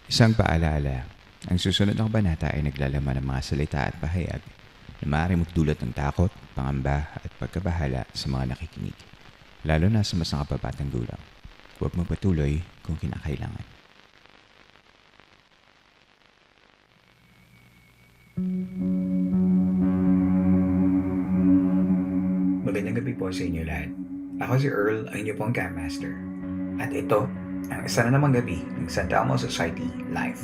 Isang paalala, ang susunod na kabanata ay naglalaman ng mga salita at pahayag na maaaring magdulot ng takot, pangamba at pagkabahala sa mga nakikinig, lalo na sa mas nakababatang gulang. Huwag magpatuloy kung kinakailangan. Magandang gabi po sa inyo lahat. Ako si Earl, ang inyo pong Camp Master. At ito, ang isa na namang gabi ng San Telmo Society Live.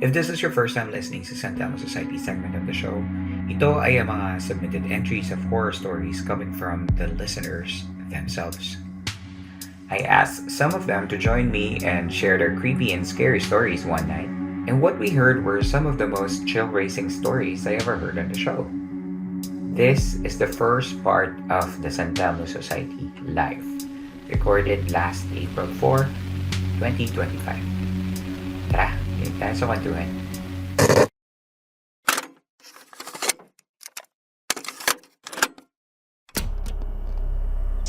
If this is your first time listening sa San Telmo Society segment of the show, ito ay ang mga submitted entries of horror stories coming from the listeners themselves. I asked some of them to join me and share their creepy and scary stories one night, and what we heard were some of the most chill-raising stories I ever heard on the show. This is the first part of the San Telmo Society Live, recorded last April 4, 2025. Tara, ganyan tayo sa kwentuhan.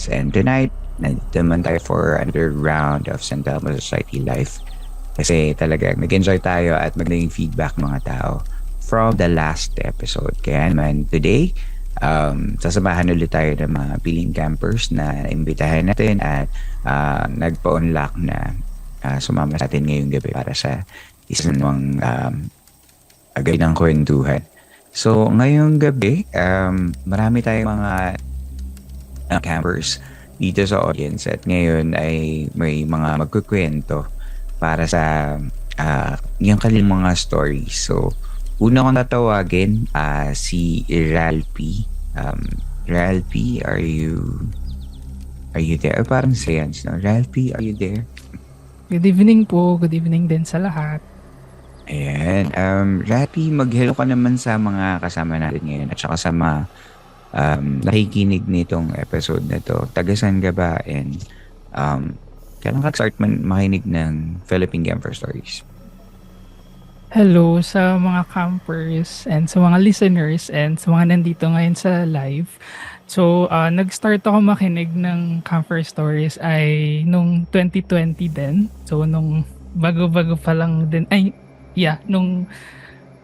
And tonight, nandito naman tayo for another round of San Telmo Society Live. Kasi talaga nag-enjoy tayo at magandang feedback mga tao from the last episode. Kaya naman today, sasamahan ulit tayo ng mga piling campers na imbitahan natin at nagpa-unlock na sumama sa atin ngayong gabi para sa isang agay ng kwentuhan. So ngayong gabi, marami tayong mga campers dito sa audience at ngayon ay may mga magkukwento para sa yung kanilang mga stories. So una kong tatawagin si Ralphie. Ralphie, are you there? Parang seance, no? Ralphie, are you there? Good evening po. Good evening din sa lahat. Ayan. Ralphie, mag-hello ka naman sa mga kasama natin ngayon at saka sa mga nakikinig nitong episode na to. Tagasan ka ba? And kailan ka start makinig ng Philippine Camper Stories? Hello sa mga campers and sa mga listeners and sa mga nandito ngayon sa live. So, nag-start ako makinig ng Camper Stories ay nung 2020 din. So, nung bago-bago pa lang din. Nung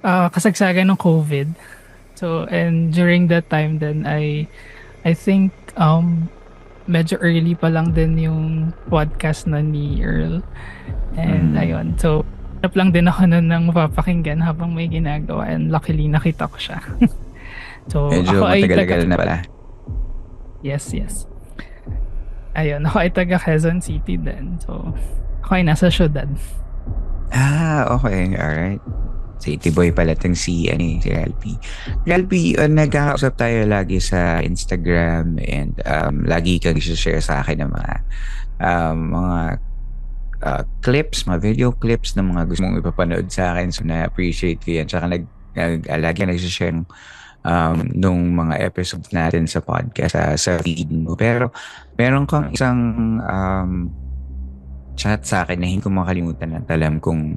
kasagsagan ng COVID. So, and during that time then I think medyo early pa lang din yung podcast na ni Earl. And ayun, so hanap lang din ako nun ng mapapakinggan habang may ginagawa and luckily nakita ko siya. So, Medyo ako ay matagal-tagal na pala. Yes. Ayun, ako ay taga Quezon City din. So, ako ay nasa syudad. Okay. Alright. City boy pala itong si Ralphie. Ralphie, nagkakausap tayo lagi sa Instagram and lagi kang share sa akin ng mga clips, mga video clips ng mga gusto mong ipapanood sa akin. So, na-appreciate ko yan. Tsaka lagi nag-share nung mga episodes natin sa podcast sa feed mo. Pero meron kang isang chat sa akin na hindi ko makalimutan at alam kung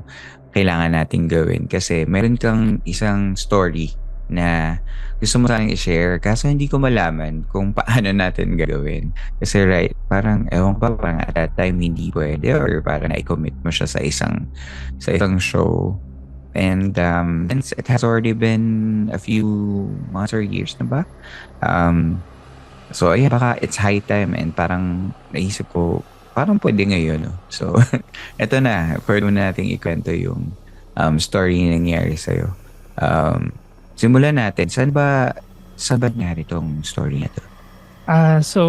kailangan natin gawin. Kasi meron kang isang story na gusto mo sanang i-share kaso hindi ko malaman kung paano natin gagawin. Kasi parang ewan pa, parang at that time hindi pwede or parang na-commit mo siya sa isang show. And it has already been a few months or years na ba? So yeah, baka it's high time and parang naisip ko parang pwede ngayon. No? So eto na, pwede nating ikwento yung story na nangyari sa'yo. Simulan natin. Saan ba nangyari itong story na to? So,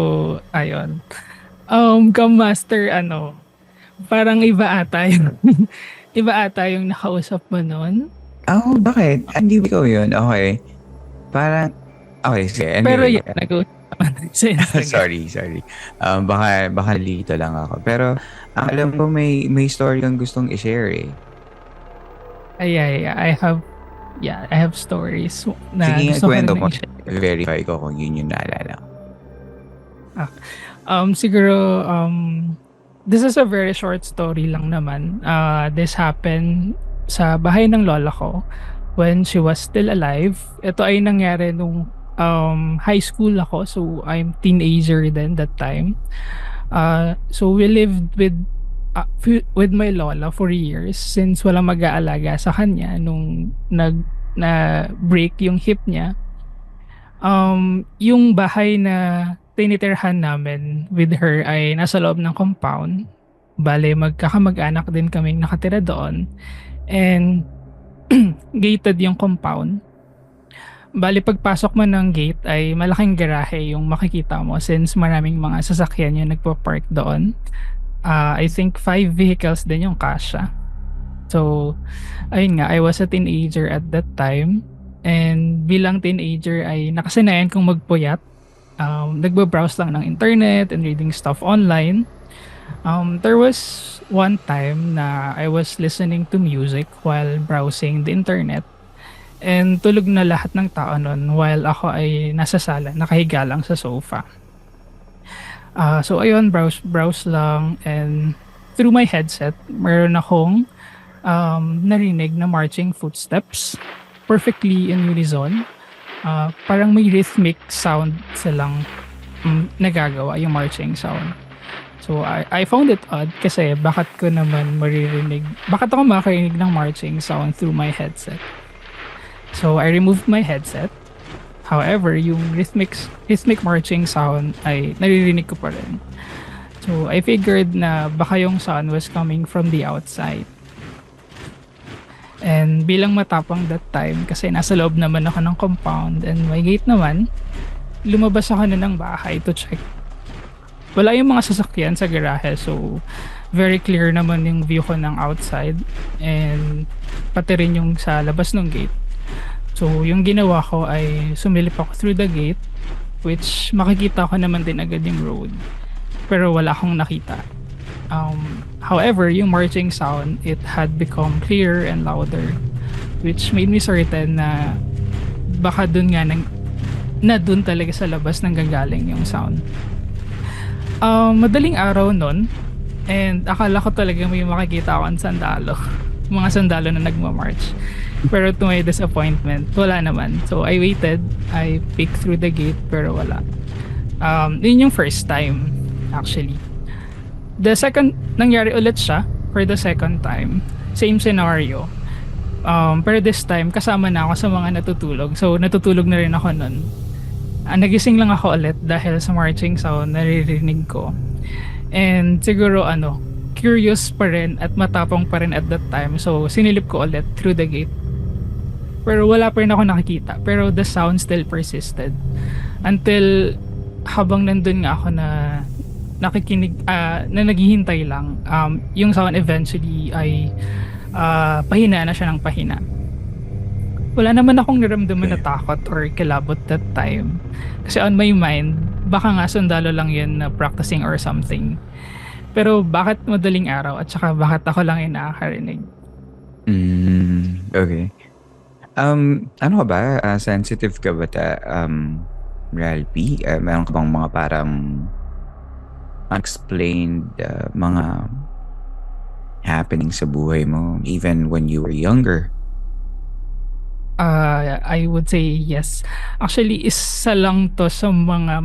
ayun. Master, parang iba ata yung nakausap mo nun. Bakit? Hindi ko yun. Okay. Parang, okay, sige. Anyway. Pero yun, nag-usap naman sa Instagram. Sorry. Baka nalito lang ako. Pero, alam ko may story kang gustong i-share eh. I have stories na sige, gusto ko kwento rin mo. i-share. Verify ko kung yun yung naalala ko. Siguro, this is a very short story lang naman. This happened sa bahay ng lola ko when she was still alive. Ito ay nangyari nung high school ako. So, I'm teenager then that time. So, we lived with with my lola for years since walang mag-aalaga sa kanya nung na break yung hip niya. Yung bahay na tinitirhan namin with her ay nasa loob ng compound. Bale, magkakamag-anak din kaming nakatira doon. And gated yung compound. Bale, pagpasok mo ng gate ay malaking garahe yung makikita mo since maraming mga sasakyan yung nagpo-park doon. I think 5 vehicles din yung kasya. So, ayun nga, I was a teenager at that time. And bilang teenager ay nakasanayan kong magpuyat. Nagbo-browse lang ng internet and reading stuff online. There was one time na I was listening to music while browsing the internet. And tulog na lahat ng tao nun while ako ay nasa sala, nakahiga lang sa sofa. So ayun, browse lang, and through my headset, meron akong narinig na marching footsteps perfectly in unison. Parang may rhythmic sound silang nagagawa, yung marching sound. So I found it odd kasi bakit ako makarinig ng marching sound through my headset. So I removed my headset. However, yung rhythmic marching sound ay naririnig ko pa rin. So I figured na baka yung sound was coming from the outside. And bilang matapang that time, kasi nasa loob naman ako ng compound and may gate naman, lumabas ako na ng bahay to check. Wala yung mga sasakyan sa garahe, so very clear naman yung view ko ng outside and pati rin yung sa labas ng gate. So yung ginawa ko ay sumilip ako through the gate, which makikita ko naman din agad yung road, pero wala akong nakita. However, yung marching sound, it had become clearer and louder, which made me certain na baka dun nga dun talaga sa labas nang gagaling yung sound. Madaling araw nun, and akala ko talaga may makikita akong sandalo. Mga sandalo na nagmamarch. Pero to my disappointment, wala naman. So I waited, I peeked through the gate, pero wala. Yun yung first time, actually. The second, nangyari ulit siya for the second time. Same scenario. Pero this time, kasama na ako sa mga natutulog. So natutulog na rin ako nun. Nagising lang ako ulit dahil sa marching sound naririnig ko. And siguro curious pa rin at matapang pa rin at that time. So sinilip ko ulit through the gate. Pero wala pa rin ako nakikita. Pero the sound still persisted. Until habang nandun nga ako na nakikinig, na naghihintay lang, yung sound eventually ay pahina na siya ng pahina. Wala naman akong naramdaman na takot or kilabot that time. Kasi on my mind, baka nga sundalo lang yun na practicing or something. Pero bakit madaling araw at saka bakit ako lang yung nakakarinig? Okay. Ano ka ba? Sensitive ka ba Ralphie? Meron ka bang mga parang unexplained mga happening sa buhay mo even when you were younger? I would say yes. Actually, isa lang to sa mga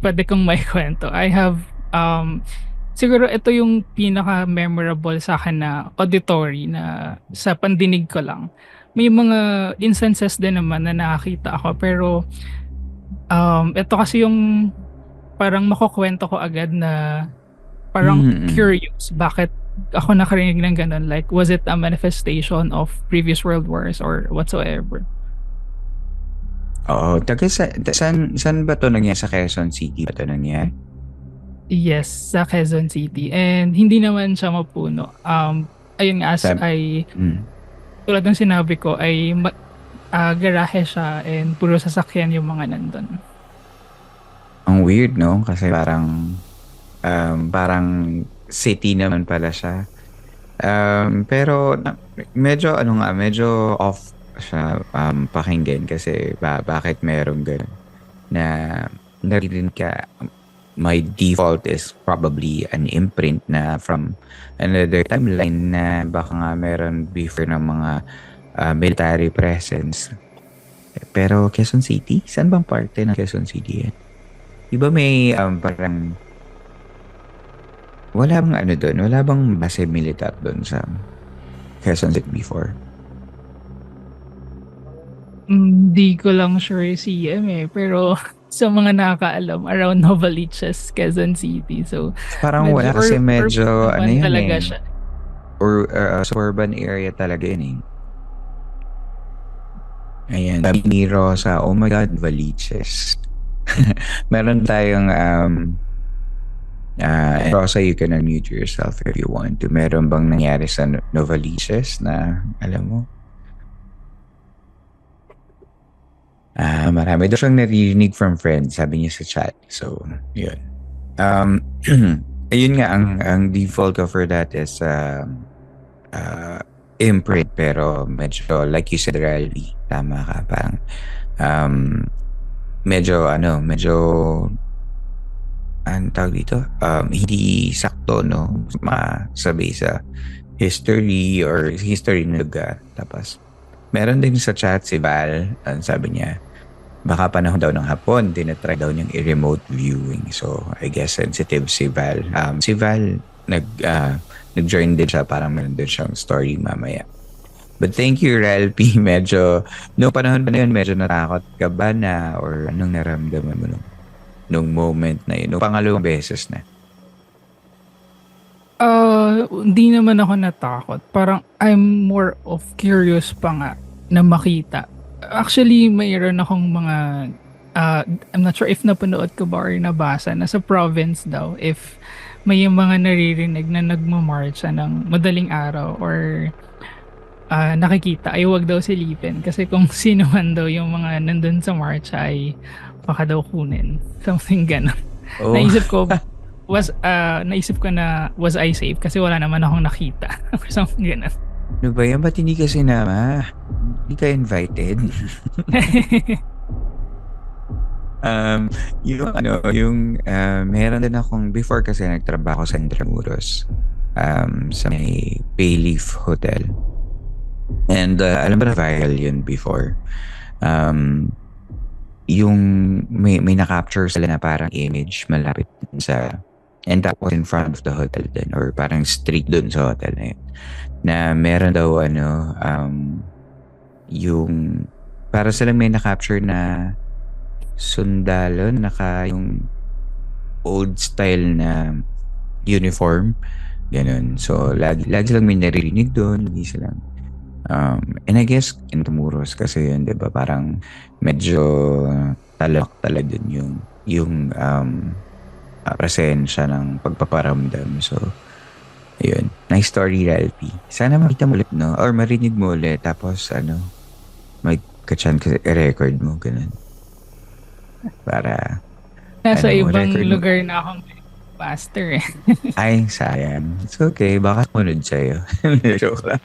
pwede kong may kwento. I have, siguro ito yung pinaka-memorable sa akin na auditory na sa pandinig ko lang. May mga instances din naman na nakakita ako, pero ito kasi yung parang makukwento ko agad na parang curious. Bakit ako nakarinig ng ganun? Like, was it a manifestation of previous world wars or whatsoever? Oo. Saan ba to nangyari? Sa Quezon City ba to nangyari? Yes, sa Quezon City. And hindi naman siya mapuno. Ayun nga, tulad ng sinabi ko, ay garahe siya and puro sasakyan yung mga nandun. Ang weird, no? Kasi parang city naman pala siya. Pero medyo medyo off siya pakinggan kasi bakit meron ganun na narinig ka. My default is probably an imprint na from another timeline na baka nga meron before ng mga military presence. Pero Quezon City? Saan bang parte ng Quezon City yan? Iba may parang Wala bang ano doon? Wala bang base militar doon sa Quezon City before? Di ko lang sure CM eh, pero sa mga nakakaalam, around Novaliches, Quezon City. So, Parang medyo wala kasi urban medyo ano naman yun talaga eh. siya. Or suburban area talaga yun eh. Ayan. Sabi Rosa, oh my God, Valiches. Meron tayong Rosa, you can unmute yourself if you want to. Meron bang nangyari sa Novaliches na alam mo? Marami daw siyang naririnig from friends, sabi niya sa chat. So, yun. Ayun nga, ang default ko for that is imprint, pero medyo, like you said, Rally, tama ka, parang medyo, ang tawag dito, hindi sakto, no? Masabi sa history or history ng lugar. Tapos, meron din sa chat si Val, ang sabi niya, baka panahon daw ng hapon, tinatry daw niyang i-remote viewing. So, I guess sensitive si Val. Si Val, nag-join din siya, parang meron din siyang story mamaya. But thank you, Ralph. Medyo, no panahon ba na yun, medyo natakot ka ba na or anong naramdaman mo nung moment na yun? Nung pangalawang beses na? Hindi naman ako natakot. Parang I'm more of curious pa nga na makita. Actually, mayroon akong mga I'm not sure if napanood ko ba or nabasa na sa province daw if may mga naririnig na nagmamarcha ng madaling araw or nakikita ay wag daw silipin kasi kung sino man daw yung mga nandun sa marcha ay baka daw kunin. Something ganun. Oh, Naisip ko na was I safe kasi wala naman akong nakita or something ganun. ano ba yan? Ba't hindi ka sinama? Hindi ka invited? Meron din akong, before kasi nagtrabaho sa Intramuros, sa may Bayleaf Hotel. And alam ba na viral yun before? Yung may na-capture sila na parang image malapit sa, and that was in front of the hotel din, or parang street dun sa hotel na yun, na meron daw yung para silang may na-capture na sundalo yung old style na uniform, ganun. So lagi silang may naririnig doon, lagi silang and I guess Intramuros kasi yun, 'di ba? Parang medyo talak talaga dun yung presensya ng pagpaparamdam. So ayun, nice story, Ralphie. Sana makita mo ulit, no? Or marinig mo ulit, tapos may kachan ka record mo, ganun. Para Nasa ibang record mo. lugar na akong pastor eh. Ay, sayang. It's okay, baka sumunod sa'yo. Joke lang.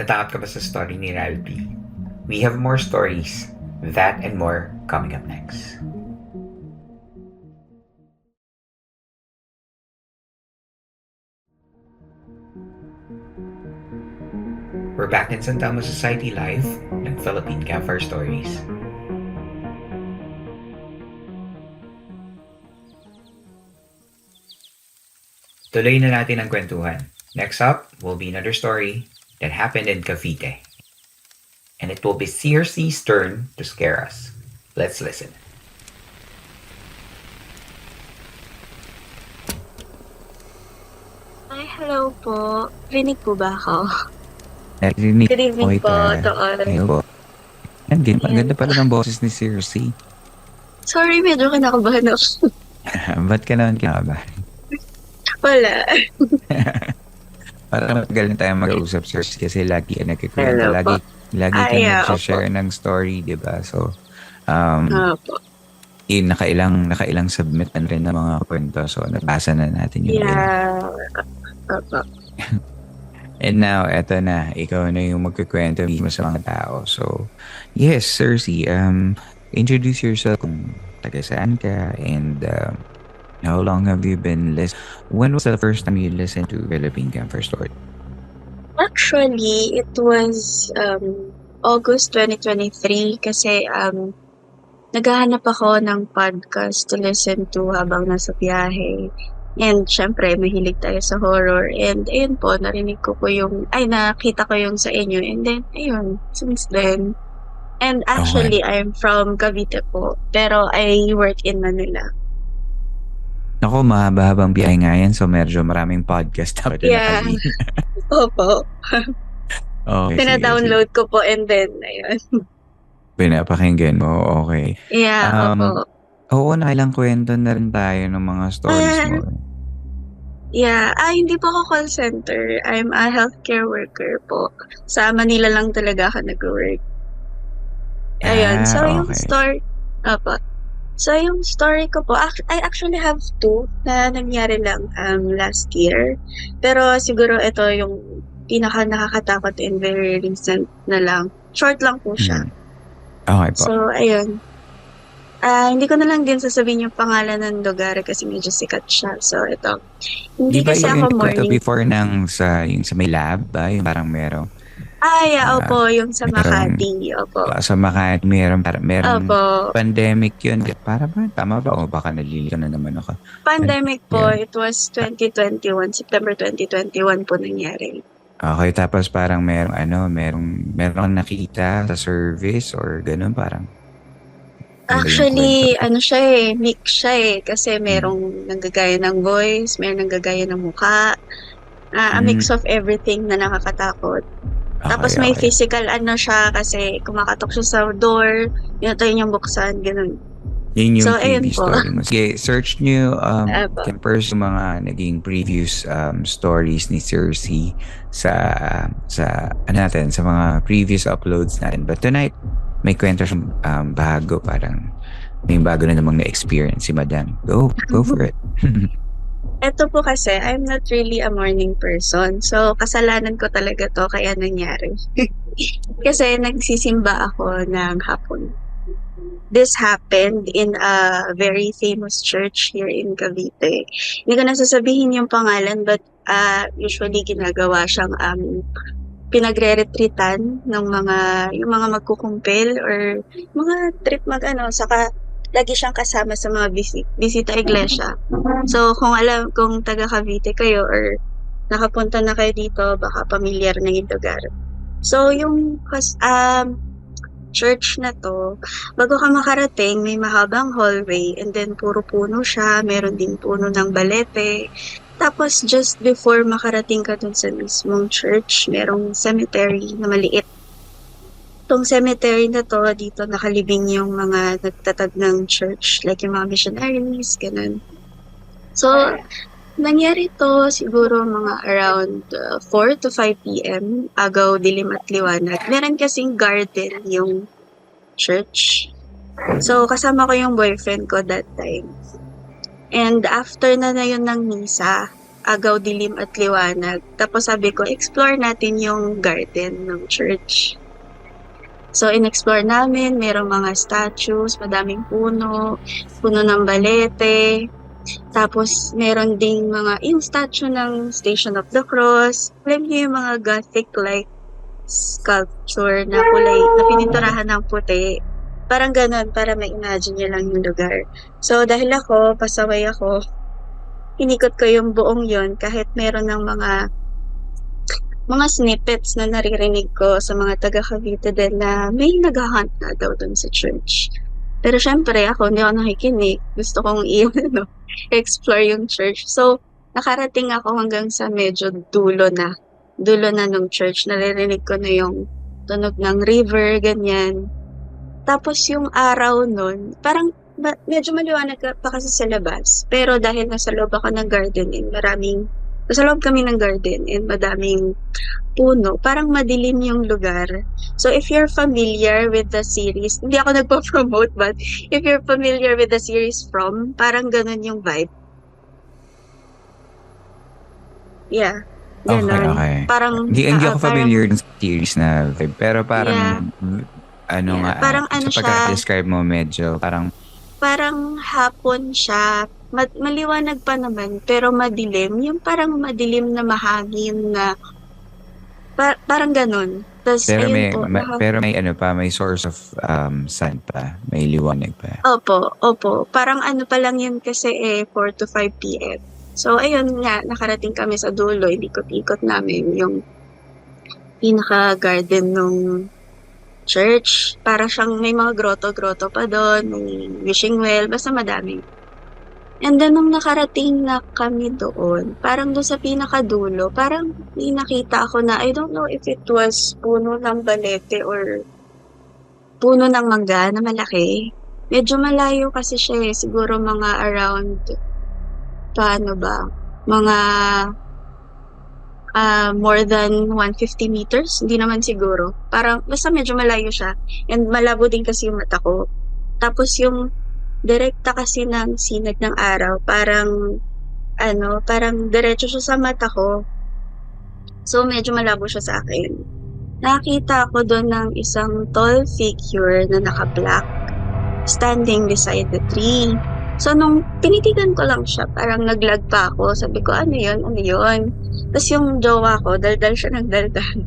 Natakot ka ba sa story ni Ralphie? We have more stories, that and more, coming up next. We're back in San Telmo Society Live ng Philippine Campfire Stories. Tuloy na natin ang kwentuhan. Next up will be another story that happened in Cavite. And it will be CRC's turn to scare us. Let's listen. Ay, hello po. Rinig po ba ako? Narinig Good evening kita. po, Doon. Ayun po. Ang ganda pala ng boses ni CRC. Sorry, medyo kinakabahan ako. Ba't ka naman kinakabahan? Wala. Parang matagal na tayo mag-usap, sir, kasi lagi ka nagkikwento. Hello po. Lagi ka Ay, nag-share ng story, di ba? So, Opo. nakailang submit na rin ng mga kwento. So, nabasa na natin yung ilan. Yeah. Opo. And now, eto na. Ikaw na yung magkikwento mismo sa mga tao. So, yes, Cersei, introduce yourself kung taga saan ka and How long have you been listening? When was the first time you listened to Philippine Camper Story? Actually, it was August 2023 kasi naghahanap ako ng podcast to listen to habang nasa biyahe. And syempre, mahilig tayo sa horror. And ayun po, nakita ko yung sa inyo. And then, ayun, since then. And actually, I'm from Cavite po. Pero I work in Manila. Ako, mahaba-habang biyahe nga yan. So, medyo maraming podcast dapat Yeah. Opo. Okay, Pina-download ko po and then, ayun. Pinapakinggan mo, okay. Yeah, opo. Oo, nakailang kwento na rin tayo ng mga stories mo. Yeah. Hindi po ako call center. I'm a healthcare worker po. Sa Manila lang talaga ako nag-work. Ayun. So, yung okay. story, opo. So, yung story ko po, I actually have two na nangyari lang last year. Pero siguro ito yung pinaka nakakatakot and very recent na lang. Short lang po siya. Okay po. So, ayun. Hindi ko na lang din sasabihin yung pangalan ng lugar kasi medyo sikat siya. So, ito. Hindi Di ba kasi yung ako morning. before yung sa may lab ba? Yung parang meron. Yeah, opo. Yung sa Makati. Opo. Sa Makati, meron Opo. pandemic yun. Para ba? Tama ba? O baka nalilito na naman ako. Pandemic po. Yeah. It was 2021. September 2021 po nangyari. Okay, tapos parang meron nakita sa service or ganun parang. Actually, mix siya kasi merong nanggagaya ng voice, merong nanggagaya ng mukha. A mix of everything na nakakatakot. Tapos may physical siya kasi kumakatok siya sa door, tayo niyang buksan, ganun. Yun yung So, ayun previous po. story mo. Sige, search nyo Apo. Campers yung mga naging previous stories ni Circe sa sa mga previous uploads natin. But tonight, may kwento siyang bago, parang may bago na namang na-experience si Madam. Go for it. Ito po kasi, I'm not really a morning person. So, kasalanan ko talaga to kaya nangyari. Kasi nagsisimba ako ng hapon. This happened in a very famous church here in Cavite. Hindi ko na sasabihin yung pangalan but usually ginagawa siyang pinagre-retreatan ng yung mga magkukumpil or mga trip saka lagi siyang kasama sa mga bisita iglesia. So, kung taga Cavite kayo or nakapunta na kayo dito, baka pamilyar na yung lugar. So, yung church na to, bago ka makarating, may mahabang hallway and then puro puno siya, meron din puno ng balete. Tapos, just before makarating ka dun sa mismong church, merong cemetery na maliit. Itong cemetery na to, dito nakalibing yung mga nagtatag ng church, like yung mga missionaries, ganun. So, nangyari to siguro mga around 4 to 5 p.m. Agaw, dilim at liwanag. Meron kasing garden yung church. So, kasama ko yung boyfriend ko that time. And after na yun ng misa, agaw, dilim at liwanag. Tapos sabi ko, explore natin yung garden ng church. So, in-explore namin, merong mga statues, madaming puno ng balete. Tapos, meron ding yung statue ng Station of the Cross. Alam niyo yung mga Gothic-like sculpture na kulay, na pininturahan ng puti. Parang ganun, para ma-imagine niyo lang yung lugar. So, dahil pasaway ako, inikot ko yung buong yon kahit meron ng mga snippets na naririnig ko sa mga taga Cavite din na may nag-hunt na daw dun sa church. Pero syempre hindi ako nakikinig. Gusto kong explore yung church. So, nakarating ako hanggang sa medyo dulo na nung church. Naririnig ko na yung tunog ng river, ganyan. Tapos yung araw nun, parang medyo maliwanag pa kasi sa labas. Pero dahil nasa loob ako ng garden nasa loob kami ng garden and madaming puno, parang madilim yung lugar. So if you're familiar with the series, hindi ako nagpo-promote but if you're familiar with the series From, parang ganun yung vibe. Yeah. Ganun. Okay. Parang Hindi ako familiar sa series na vibe, pero parang parang sa siya, pagka-describe mo medyo parang hapon siya, maliwanag pa naman pero madilim, yung parang madilim na mahangin na parang gano'n. Tas Pero ayun may po pero may ano pa, may source of sun pa, may liwanag pa. opo. Parang ano pa lang yun kasi, 4 to 5 PM. So ayun nga, nakarating kami sa dulo, inikot-ikot namin yung pinaka-garden nung church. Para siyang may mga grotto-grotto pa dun, may wishing well, basta madami. And then nung nakarating na kami doon, parang dun sa pinakadulo, parang may nakita ako na I don't know if it was puno ng balete or puno ng mangga na malaki. Medyo malayo kasi siya siguro mga around, paano ba, mga more than 150 meters, hindi naman siguro. Parang basta medyo malayo siya and malabo din kasi yung mata ko. Tapos yung direkta kasi ng sinag ng araw, parang parang diretso siya sa mata ko. So medyo malabo siya sa akin. Nakita ko doon ng isang tall figure na naka-black standing beside the tree. So nung tinitigan ko lang siya, parang naglag pa ako. Sabi ko, ano yun? Tapos yung jowa ko, daldal siya ng daldal.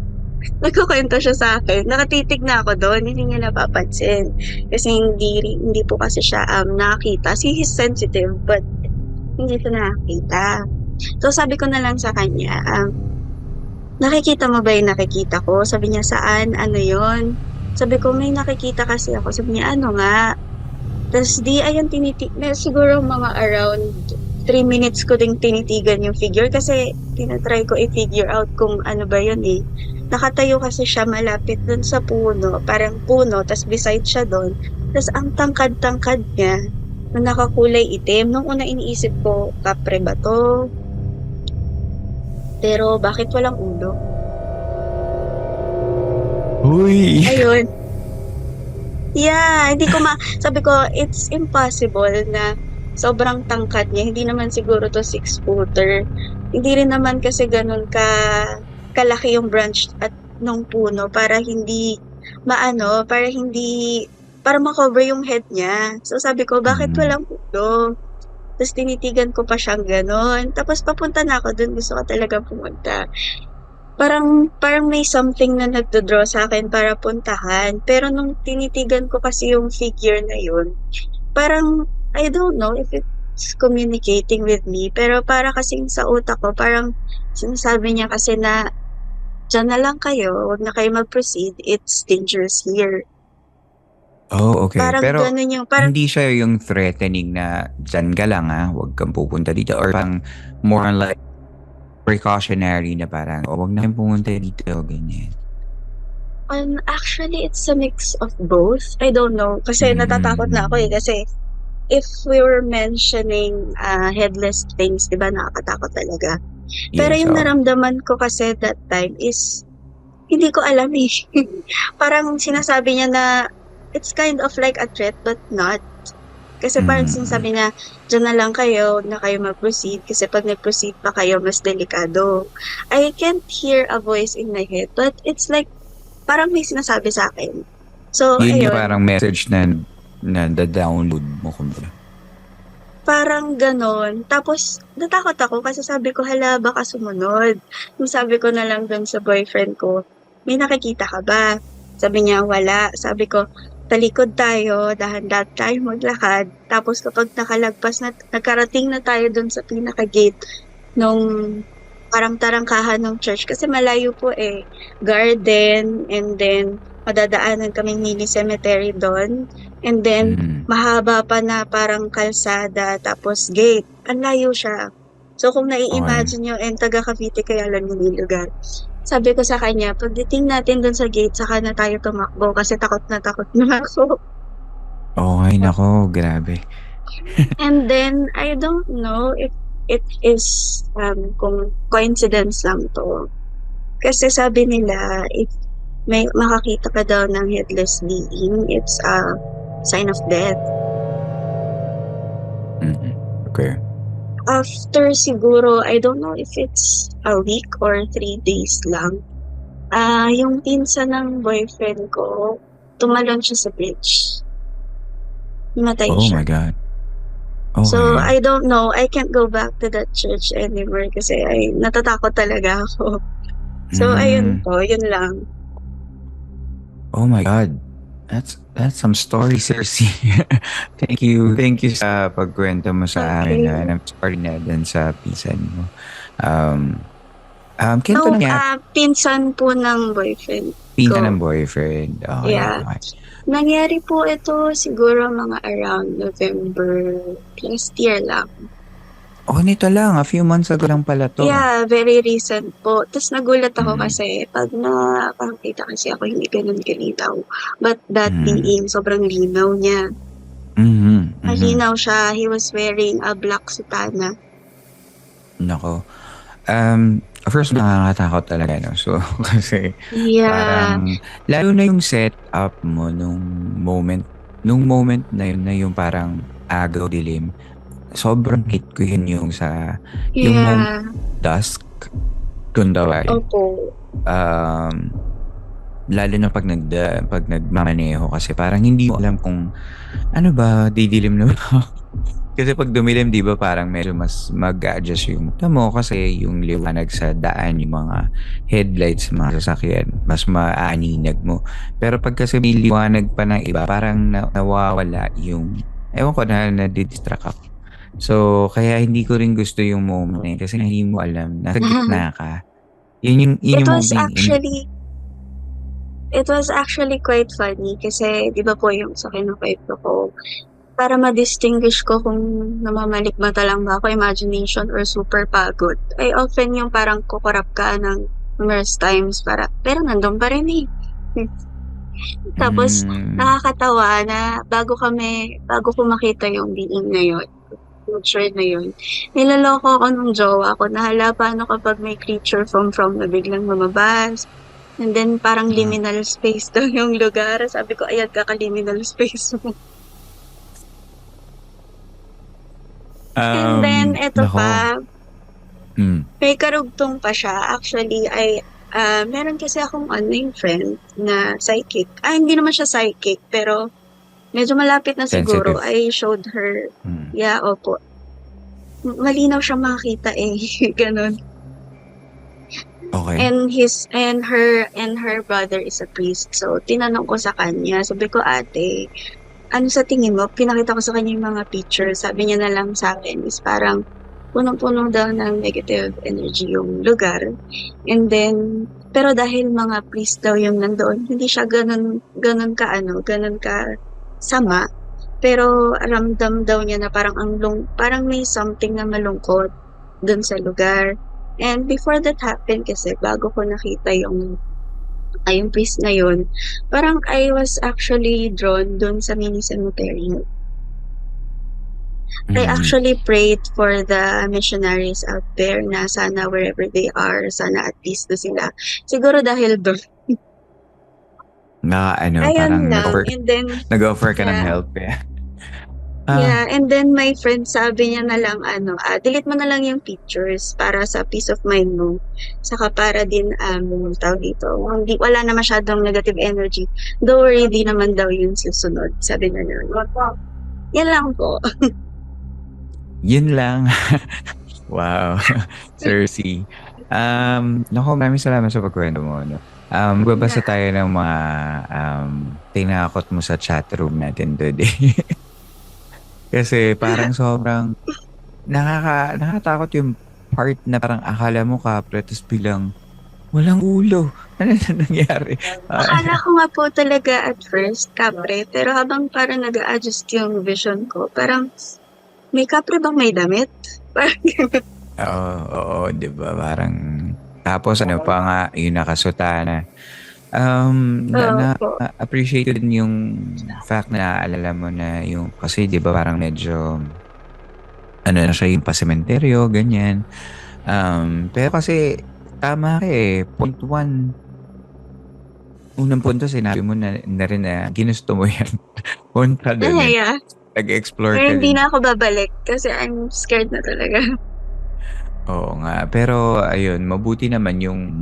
Nagkukwento siya sa akin. Nakatitig na ako doon, hindi niya napapansin. Kasi hindi po kasi siya nakakita. He's sensitive, but hindi siya nakakita. So sabi ko na lang sa kanya, nakikita mo ba yung nakikita ko? Sabi niya, saan? Ano yon? Sabi ko, may nakikita kasi ako. Sabi niya, ano nga? Tapos ayun, siguro mga around 3 minutes ko ding tinitigan yung figure kasi tinatry ko i-figure out kung ano ba yun eh. Nakatayo kasi siya malapit dun sa puno, parang puno, tas beside siya dun. Tas ang tangkad-tangkad niya, na nakakulay itim. Nung una iniisip ko, kapre ba to? Pero bakit walang ulo? Uy! Ayun. Yeah, sabi ko, it's impossible na sobrang tangkad niya. Hindi naman siguro to 6-footer. Hindi rin naman kasi ganun kalaki yung branch at nung puno para para makover yung head niya. So sabi ko, bakit walang ulo? Tapos tinitigan ko pa siyang ganon. Tapos papunta na ako dun, gusto ko talaga pumunta. Parang may something na nagdodraw sa akin para puntahan. Pero nung tinitigan ko kasi yung figure na yun, parang, I don't know if it's communicating with me, pero para kasing sa utak ko, parang sinasabi niya kasi na, diyan na lang kayo, huwag na kayo mag-proceed, it's dangerous here. Oh, okay. Parang Pero ganun yung, parang, hindi siya yung threatening na dyan ka lang huwag kang pupunta dito, or parang more on like precautionary na parang huwag na kayong pumunta dito, ganyan. actually, it's a mix of both. I don't know, kasi natatakot na ako kasi if we were mentioning headless things, di ba, nakakatakot talaga. Pero yung naramdaman ko kasi that time is, hindi ko alam eh. Parang sinasabi niya na it's kind of like a threat but not. Kasi parang sinasabi niya, dyan na lang kayo, na kayo mag-proceed kasi pag nag-proceed pa kayo, mas delikado. I can't hear a voice in my head but it's like, parang may sinasabi sa akin. So, yun ayun. yung parang message na da-download mo kumbaga. Parang ganon. Tapos, natakot ako kasi sabi ko, hala, baka sumunod. Yung sabi ko na lang dun sa boyfriend ko, may nakikita ka ba? Sabi niya, wala. Sabi ko, talikod tayo, dahan-dahan tayo maglakad. Tapos kapag nagkarating na tayo dun sa pinaka-gate nung parang tarangkahan ng church, kasi malayo po garden, and then madadaanan kaming mini cemetery doon. And then, mahaba pa na parang kalsada, tapos gate. Ang layo siya. So, kung nai-imagine nyo, taga Cavite kaya lang yung lugar. Sabi ko sa kanya, pagdating natin dun sa gate, saka na tayo tumakbo kasi takot na ako. Okay, nako, grabe. And then, I don't know if it is kung coincidence lang to. Kasi sabi nila, if may makakita ka daw ng headless being, it's a sign of death. Okay. After siguro, I don't know if it's a week or 3 days lang, yung pinsan ng boyfriend ko, tumalon siya sa bridge. Namatay siya. Oh my God. So, Okay. I don't know, I can't go back to that church anymore kasi natatakot talaga ako. So, ayun Hmm. po, yun lang. Oh my God. That's some story, Cersei. Thank you sa pagkwento mo sa amin, Okay. and I'm sorry na dun sa pinsan mo. Um, kailan to No, nangyari? pinsan po ng boyfriend Pinsan ng ko. boyfriend. Okay, Yeah. okay. Nangyari po ito siguro mga around November last year lang. Oh, nito lang. A few months ago lang pala to. Yeah, very recent po. Tapos nagulat ako Mm, kasi pag nakakita kasi ako hindi ganun kalinaw. But that mm, being, sobrang linaw niya. mhm, mhm. Malinaw siya. He was wearing a black sutana. Nako. First nakakatakot talaga, no? So, kasi Yeah. parang, lalo na yung setup mo nung moment na yun, na yung parang agaw dilim, sobrang hit ko yun yung moment Yeah. dusk, kung tawagin. Opo. Um, lalo na pag nagmamaneho kasi parang hindi mo alam kung ano ba, didilim na ba? Kasi pag dumilim, di ba parang medyo mas mag-adjust yung mata mo kasi yung liwanag sa daan, yung mga headlights, mga sasakyan, mas maaninag mo. Pero pag kasi may liwanag pa ng iba, parang nawawala yung, ewan ko na, nadidistract ako. So, kaya hindi ko rin gusto yung moment na yun kasi hindi mo alam, nasa gitna ka. Yun It yung was moment na actually It was actually quite funny kasi 'di ba po yung sa kinukwento ko, para ma-distinguish ko kung namamalikmata lang ba ako, imagination or super pagod, ay often yung parang kukurap ka ng numerous times pero nandun pa rin, eh. Tapos mm, nakakatawa na bago ko makita yung being na yun, creature na yun, niloloko ako nung jowa ko na, "Hala, paano kapag may creature from na biglang lumabas?" And then parang mm, liminal space daw yung lugar. Sabi ko, "Ayan, kaka-liminal space mo." And then eto nako, pa, mm, may karugtong pa siya. Actually meron kasi akong yung friend na psychic. Hindi naman siya psychic, pero medyo malapit na siguro. sensitive. I showed her, Mm, yeah, opo. Malinaw siyang makita, eh, gano'n. okay. And her brother is a priest. So tinanong ko sa kanya, sabi ko, "Ate, ano sa tingin mo?" Pinakita ko sa kanya yung mga pictures. Sabi niya na lang sa'kin is parang punong-puno daw ng negative energy yung lugar. And then pero dahil mga priest daw yung nandoon, hindi siya gano'n gano'n gano'n kasama. Pero ramdam daw niya na parang may something na malungkot dun sa lugar. And before that happened kasi bago ko nakita yung priest na yun, parang I was actually drawn dun sa mini cemetery. I Mm. actually prayed for the missionaries out there na sana wherever they are, sana at least na sila. Siguro dahil dun. Na ano, Ayun parang lang. nag-offer And then, nag-offer ka ng yeah. help, eh. Yeah, Ah, and then my friend sabi niya na lang delete mo na lang yung pictures para sa peace of mind mo. Saka para din, tawag dito, hindi wala na masyadong negative energy. Don't worry, di naman daw yun susunod, sabi niya gano'n. Yan lang po. yun lang. Wow, Cersei. Naku, maraming salamat sa pagkuwento mo, 'no. Magbabasa Yeah. tayo ng mga, tinakot mo sa chatroom natin today. Kasi parang sobrang nakakatakot yung part na parang akala mo kapre ta's biglang walang ulo. Ano na nangyari? Akala ko nga po talaga at first kapre, pero habang parang nag-a-adjust yung vision ko, parang may kapre bang may damit? Parang gano'n. Oo, oo, 'di ba? Parang tapos ano pa nga, yung nakasutana. Opo. Appreciate ko din yung fact na naalala mo na yung kasi 'di ba parang medyo ano na siya yung pasementeryo, ganyan. Pero kasi tama ka, eh, point one, unang punto sinabi mo na rin na ginusto mo yan. Punta dun, eh, Yeah. nag-explore Pero ka hindi din. na ako babalik kasi I'm scared na talaga. Oo nga, pero ayun mabuti naman yung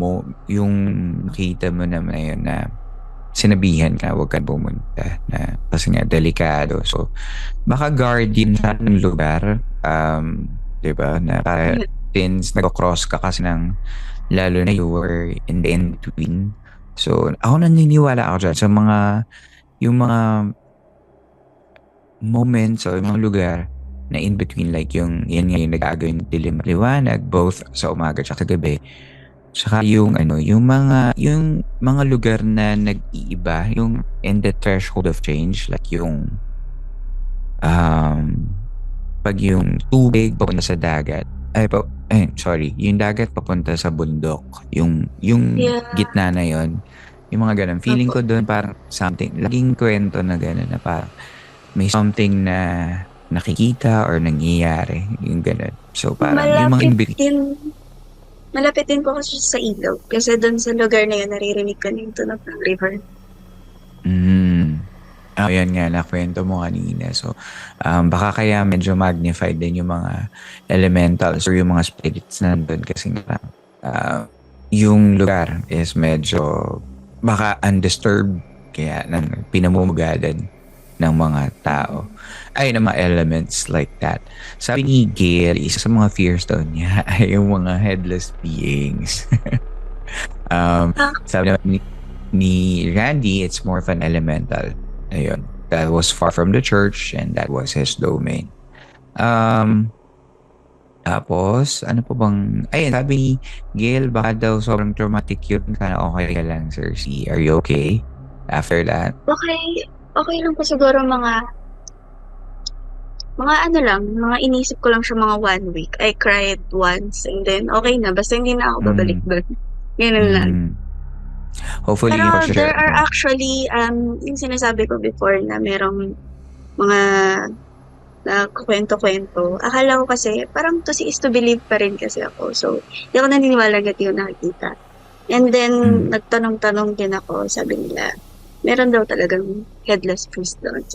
nakita mo naman na yun na sinabihan ka, huwag kang pumunta na kasi nga delikado. So, baka guardian sa ng lugar, 'di ba? Na para since nag-cross ka kasi ng lalo na you were in the in-between. So, ako naniniwala ako dyan sa yung mga moments o yung mga lugar na in between like yan nga yung nag-aagawin dilim at liwanag both sa umaga at sa gabi. Saka yung mga lugar na nag-iiba, yung in the threshold of change, like um, pag yung tubig papunta sa dagat, yung dagat papunta sa bundok, yung Yeah. gitna na yon, yung mga ganun. Feeling ko doon parang something, laging kwento na ganun na parang may something na nakikita or nangyayari, yung ganun. So parang yung mga Malapit din po kasi sa ilog. Kasi doon sa lugar na yun, naririnig ko na yung tunog ng river. Ayan nga, nakwento mo kanina. So, baka kaya medyo magnified din yung mga elementals or yung mga spirits na nandun kasi nga, yung lugar is medyo baka undisturbed kaya pinamumugadan ng mga tao. Ay, ng mga elements like that. Sabi ni Gail, isa sa mga fears daw niya ay yung mga headless beings. Sabi naman ni Randy, it's more of an elemental. Ayun. That was far from the church and that was his domain. Tapos, ano po bang... Ayun, sabi ni Gail, baka daw sobrang traumatic yun. Sana okay ka lang, Sir C. Are you okay after that? Okay lang po siguro mga inisip ko lang siya mga 1 week. I cried once and then okay na. Basta hindi na ako babalik doon. Ganun lang. Hopefully, Pero for sure. there are actually, yung sinasabi ko before na merong mga kwento-kwento. Akala ko kasi, parang to see is to believe pa rin kasi ako. So, hindi ako naniniwala agad yung nakikita. And then, nagtanong-tanong din ako, sabi nila, meron daw talagang headless priest doon.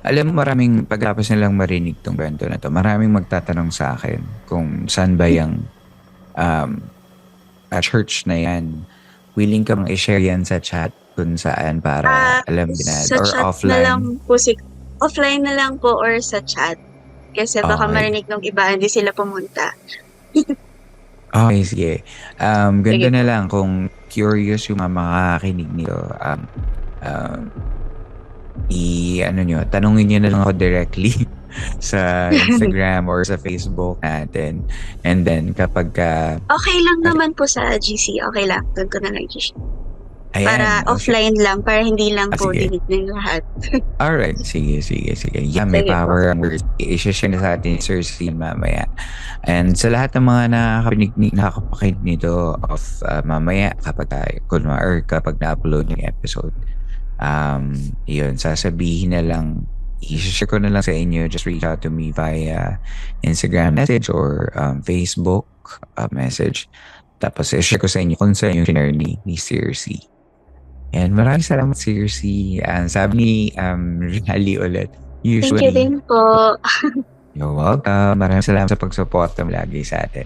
Alam mo, maraming pagkatapos nilang marinig tong kwento na to, maraming magtatanong sa akin kung saan ba yung church na yan. Willing ka bang i-share yan sa chat kung saan para alam din na, Sa or chat offline? na lang po, offline na lang po or sa chat. Kasi baka Okay. marinig ng iba, hindi sila pumunta. Okay, sige. Ganda Sige na po. lang kung curious yung mga makakakinig nito. Tanungin nyo na lang ako directly sa Instagram or sa Facebook natin. And then kapag Okay lang naman po sa GC. Okay lang. Doon ko na lang i-share. ayan, Para offline lang. Para hindi lang po sige. dinig ng lahat. Alright, sige. Yeah, may Sige po. power ang words. I-share na sa atin ni Sir C mamaya. And sa lahat ng mga nakakapakinig nito of mamaya kapag na-upload yung episode, yun, sasabihin na lang, i-share ko na lang sa inyo, just reach out to me via Instagram message or Facebook message. Tapos i-share ko sa inyo kung saan yung share ni Sir C. And maraming salamat, Sir C. Sabi ni Rally ulit. Thank you Usually, din po. you're welcome. Maraming salamat sa pag-suporta mo lagi sa atin.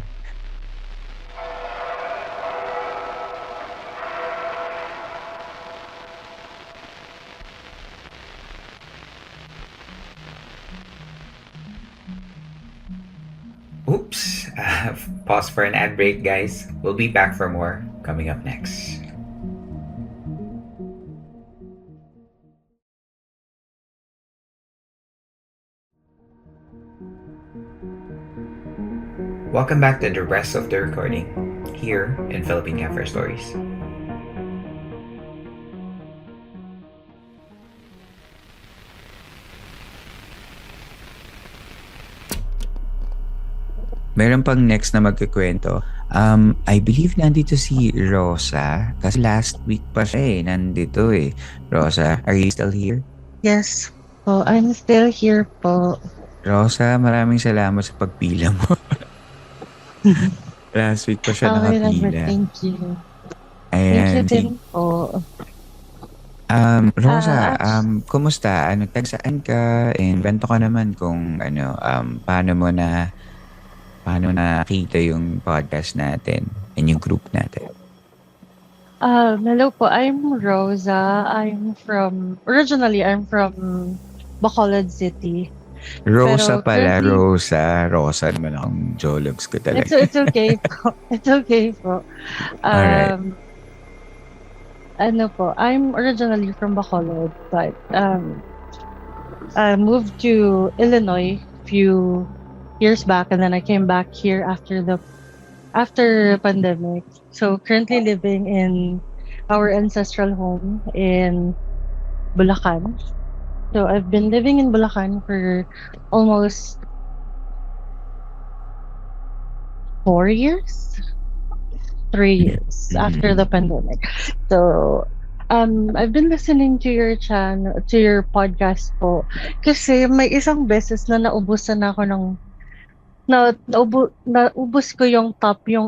Oops. Pause for an ad break, guys. We'll be back for more coming up next. Welcome back to the rest of the recording here in Philippine Campfire Stories. Meron pang next na magkikwento. I believe nandito si Rosa. Kasi last week pa siya nandito Rosa, are you still here? Yes po, I'm still here po. Rosa, maraming salamat sa pagpila mo. Last week pa siya Okay lang po, nakapila. thank you. Thank you Ayan. din po. Rosa, kumusta? Tagsaan ka? And bento ka naman kung paano nakita yung podcast natin and yung group natin. Hello po. I'm Rosa. Originally, I'm from Bacolod City. Rosa Pero pala, currently, Rosa. Rosa naman ang jologs ko talaga. it's okay po. It's okay po. Alright. Um, ano po, I'm originally from Bacolod, but I moved to Illinois few years back, and then I came back here after pandemic. So currently living in our ancestral home in Bulacan. So I've been living in Bulacan for almost 4 years, 3 years after the pandemic. So I've been listening to to your podcast po. Kasi may isang beses na naubusan ako ng naubos ko yung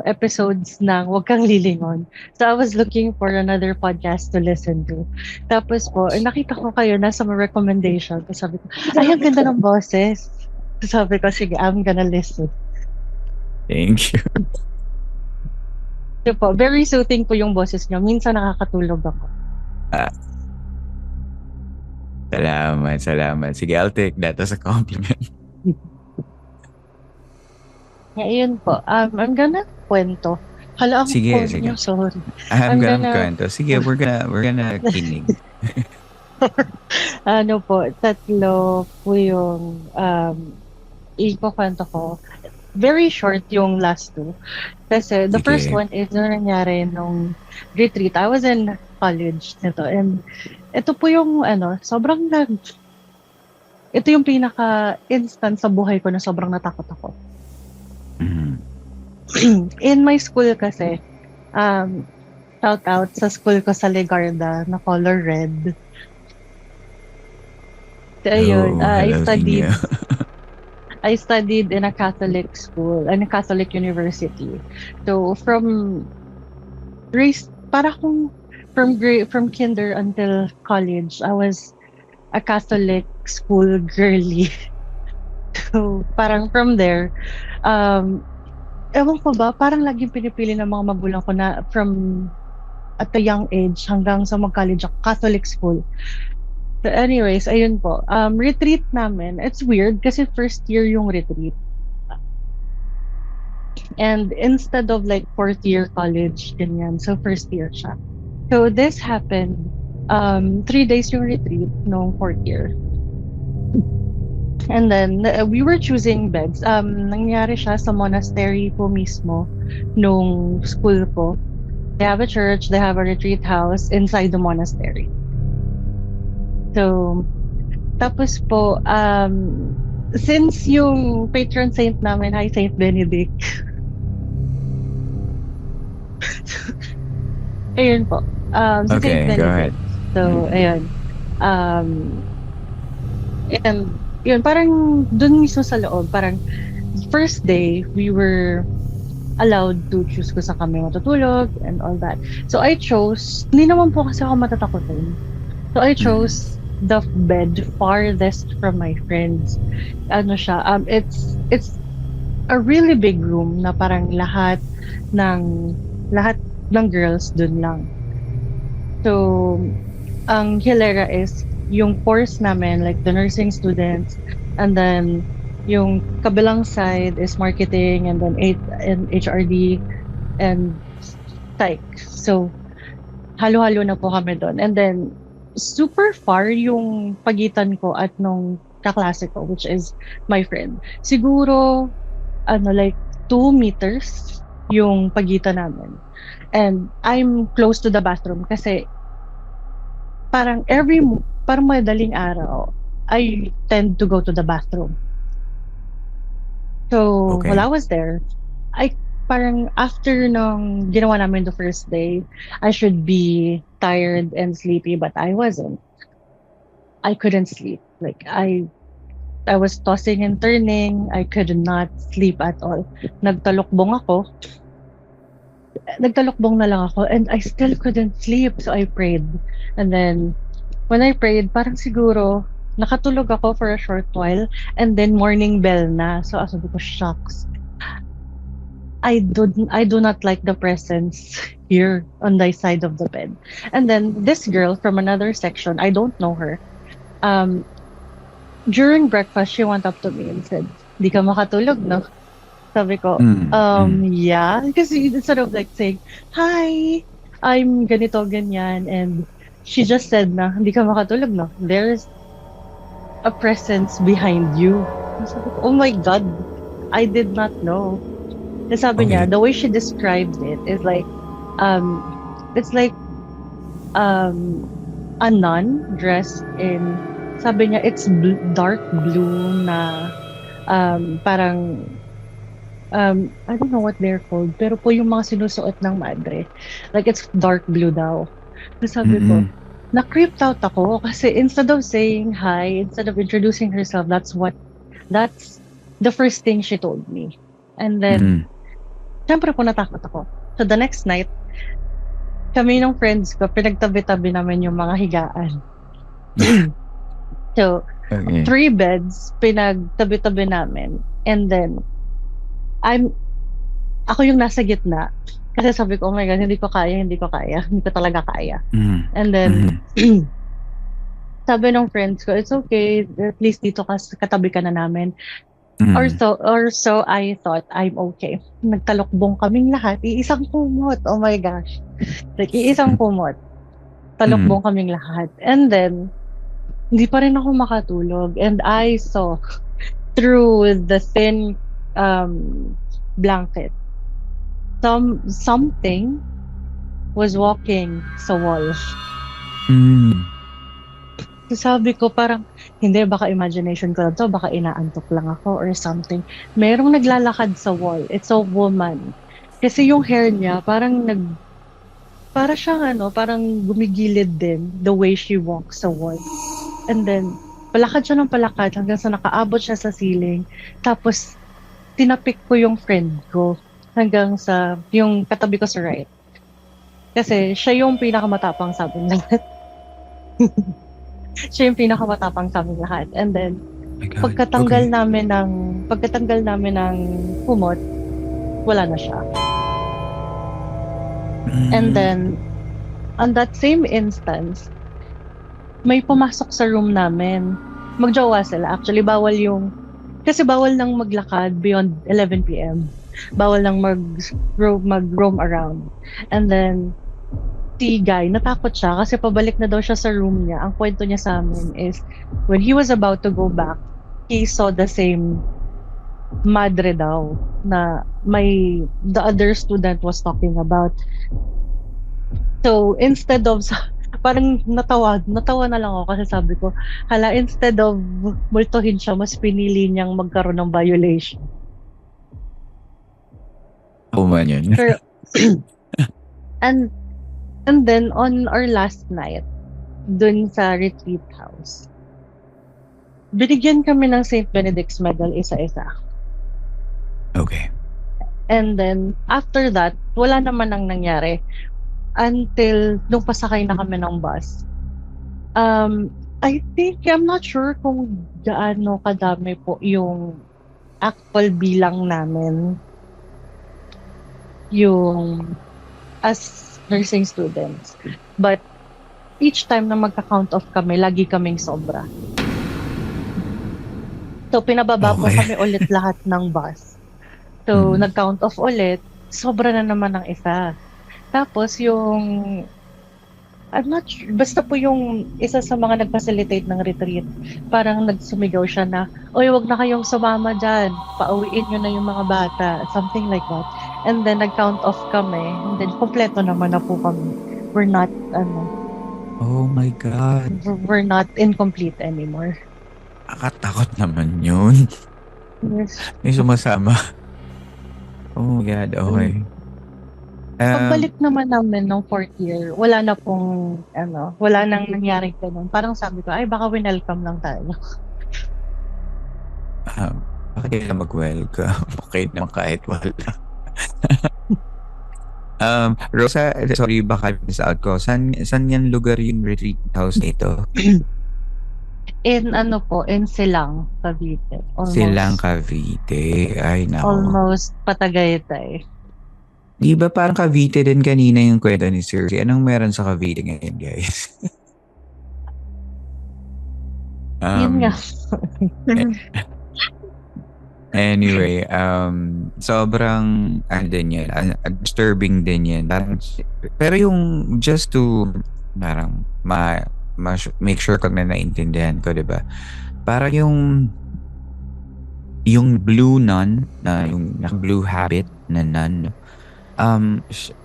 episodes ng Huwag Kang Lilingon. So I was looking for another podcast to listen to. Tapos po, nakita ko kayo nasa mga recommendation. So sabi ko, ay, ang ganda ng boses. So sabi ko, sige, I'm gonna listen. Thank you. So po, very soothing po yung boses niyo. Minsan nakakatulog ako. Salamat. Sige, I'll take that as a compliment. Ngayon po, I'm gonna kwento. Hala, ang Sige, phone sige. niyo, sorry. I'm I'm gonna gonna- kwento. Sige, we're gonna kinig. Ano po, tatlo po yung ikukwento ko. Very short yung last two. Kasi the Sige. first one is yung nangyari nung retreat. I was in college nito. And ito po yung ito yung pinaka-instant sa buhay ko na sobrang natakot ako. Mhm. In my school kasi, shout out sa school ko sa Legarda na color red. So, ayun, Oh, hello sa inyo. I studied in a Catholic school, in a Catholic university. So from from kinder until college, I was a Catholic school girly. So parang from there, ewan ko ba, parang laging pinipili ng mga magulang ko na from at a young age hanggang sa mag-college ako, Catholic school. So anyways, ayun po. Retreat namin, it's weird kasi first year yung retreat. And instead of like fourth year college, ganyan, so first year siya. So this happened, 3 days yung retreat nung fourth year. And then, we were choosing beds. Nangyari siya sa monastery po mismo nung school po. They have a church, they have a retreat house inside the monastery. So, tapos po, since yung patron saint namin ay Saint Benedict. Ayun po. Si Saint Okay, Benedict. go ahead. So, ayun. And yun, parang dun mismo sa loob, parang first day, we were allowed to choose kung saan kami matutulog and all that. So I chose, hindi naman po kasi ako matatakotin. So I chose the bed farthest from my friends. Ano siya, it's a really big room na parang lahat ng girls dun lang. So, ang hilera is yung course namin, like the nursing students, and then yung kabilang side is marketing, and then HRD and psych. So, halo-halo na po kami doon. And then, super far yung pagitan ko at nung kaklase ko, which is my friend. Siguro, like 2 meters yung pagitan namin. And I'm close to the bathroom kasi parang madaling araw, I tend to go to the bathroom. So, Okay. while I was there, parang after nung ginawa namin the first day, I should be tired and sleepy, but I wasn't. I couldn't sleep. Like, I was tossing and turning. I could not sleep at all. Nagtalokbong na lang ako, and I still couldn't sleep. So I prayed. And then, when I prayed, parang siguro, nakatulog ako for a short while, and then morning bell na. So sabi ko, shucks. I do not like the presence here on the side of the bed. And then this girl from another section, I don't know her. Um, During breakfast, she went up to me and said, "Di ka makatulog, no?" Sabi ko, yeah. Kasi instead of like saying, "Hi, I'm ganito, ganyan." And she just said na, "Hindi ka makatulog, no? There's a presence behind you." Sabi ko, oh my God, I did not know. And sabi niya, Okay. the way she described it is like, um, it's like a nun dressed in, sabi niya, it's dark blue na parang, I don't know what they're called, pero po yung mga sinusuot ng madre. Like, it's dark blue daw. So sabi ko, na-creeped out ako kasi instead of saying hi, instead of introducing herself, that's the first thing she told me. And then, syempre po natakot ako. So the next night, kami ng friends ko, pinagtabi-tabi namin yung mga higaan. So, Okay. 3 beds, pinagtabi-tabi namin. And then, ako yung nasa gitna. Kasi sabi ko, oh my God, hindi ko kaya. Hindi ko talaga kaya. And then, sabi ng friends ko, it's okay, at least dito katabi ka na namin. Or so I thought I'm okay. Nagtalokbong kaming lahat. Iisang kumot. Oh my gosh. Like, iisang kumot. Talokbong kaming lahat. And then, hindi pa rin ako makatulog. And I saw through the thin blanket, something was walking sa wall. So sabi ko parang, hindi, baka imagination ko lang to, baka inaantok lang ako or something. Merong naglalakad sa wall. It's a woman. Kasi yung hair niya, parang parang gumigilid din the way she walks sa wall. And then, palakad siya ng palakad hanggang sa nakaabot siya sa ceiling. Tapos, tinapik ko yung friend ko hanggang sa, yung katabi ko sa right. Kasi siya yung pinakamatapang sa amin lahat. Siya yung pinakamatapang sa amin lahat. And then, pagkatanggal namin ng kumot, wala na siya. And then, on that same instance, may pumasok sa room namin. Magjowa sila. Actually, kasi bawal nang maglakad beyond 11 p.m. Bawal nang mag-roam around. And then, si guy, natakot siya kasi pabalik na daw siya sa room niya. Ang kwento niya sa amin is, when he was about to go back, he saw the same madre daw na the other student was talking about. So, instead of, parang natawa na lang ako kasi sabi ko, hala, instead of multuhin siya, mas pinili niyang magkaroon ng violation. Man yun. Pero, and then, on our last night, dun sa retreat house, binigyan kami ng St. Benedict's medal isa-isa. Okay. And then, after that, wala naman ang nangyari until nung pasakay na kami ng bus. I think, I'm not sure kung gaano kadami po yung actual bilang namin yung as nursing students. But each time na magka-count off kami, lagi kaming sobra. So, pinababa po kami ulit lahat ng bus. So, nag-count off ulit, sobra na naman ng isa. Tapos, I'm not sure, basta po yung isa sa mga nag-facilitate ng retreat, parang nagsumigaw siya na, oy, wag na kayong sumama dyan, pauwiin nyo na yung mga bata, something like that. And then, nag-count off kami, and then, kompleto naman na po kami. We're not, Oh my God. we're not incomplete anymore. Nakatakot naman yun. Yes. May sumasama. Oh my God, okay. Pagbalik naman namin ng 4th year, wala nang nangyari ganun. Parang sabi ko, ay baka winelcome lang tayo. Bakit kailangan mag-welcome? Okay naman kahit wala. Rosa, sorry baka miss out ko. San yan lugar yung retreat house nito? in ano po, in Silang, Cavite. Silang Cavite. Ay, nako. Almost Patagaytay. Di ba parang Cavite din kanina yung kwento ni Sir? Anong meron sa Cavite ngayon, guys? Yun nga. Anyway, sobrang din yan, disturbing din yan. Parang, pero yung just to parang make sure kung na naintindihan ko, 'di ba? Parang yung blue nun, na yung blue habit na nun,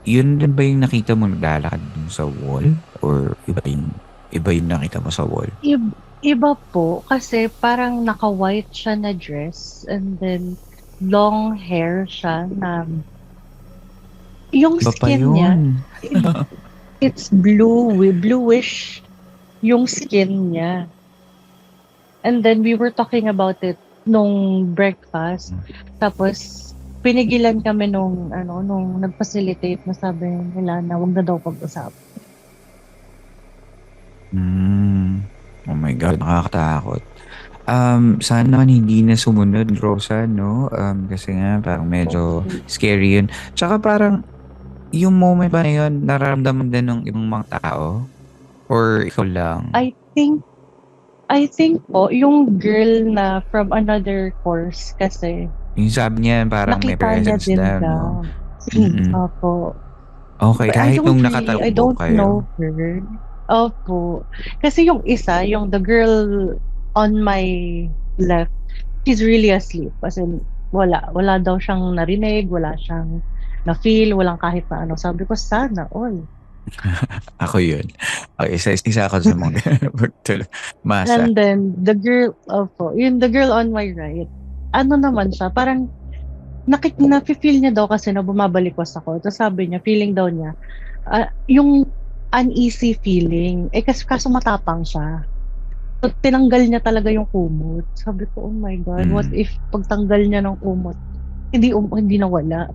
yun din ba yung nakita mo naglalakad dun sa wall? Or iba yung nakita mo sa wall? Iba po, kasi parang naka-white siya na dress and then long hair siya na yung Iba pa skin niya, yun. it's bluish yung skin niya. And then we were talking about it nung breakfast. Tapos pinigilan kami nung nag-facilitate na sabi nila na wag na daw pag-usap. Oh my God, nakakatakot. Sana naman hindi na sumunod, Rosa, no? Kasi nga, parang medyo scary yun. Tsaka parang, yung moment ba na yun, nararamdaman din ng ibang mga tao? Or ikaw lang? I think po, yung girl na from another course kasi, Yung sabi niya, parang may nakita niya presence din na, daw. no? Mm-mm. Opo. Okay, But I kahit don't nung really, nakatalbo I don't kayo. know her. Opo. Kasi yung isa, yung the girl on my left, she's really asleep. Kasi wala daw siyang narinig, wala siyang na-feel, walang kahit na ano. Sabi ko, sana all. Ako yun. Okay, isa ako sa mga masa. And then, the girl on my right, ano naman siya, parang na-feel niya daw kasi na bumabalikwas ako. Tapos sabi niya, feeling daw niya, yung uneasy feeling, kaso matapang siya. So, tinanggal niya talaga yung kumot. Sabi ko, oh my God, what if pagtanggal niya ng kumot, hindi nawala.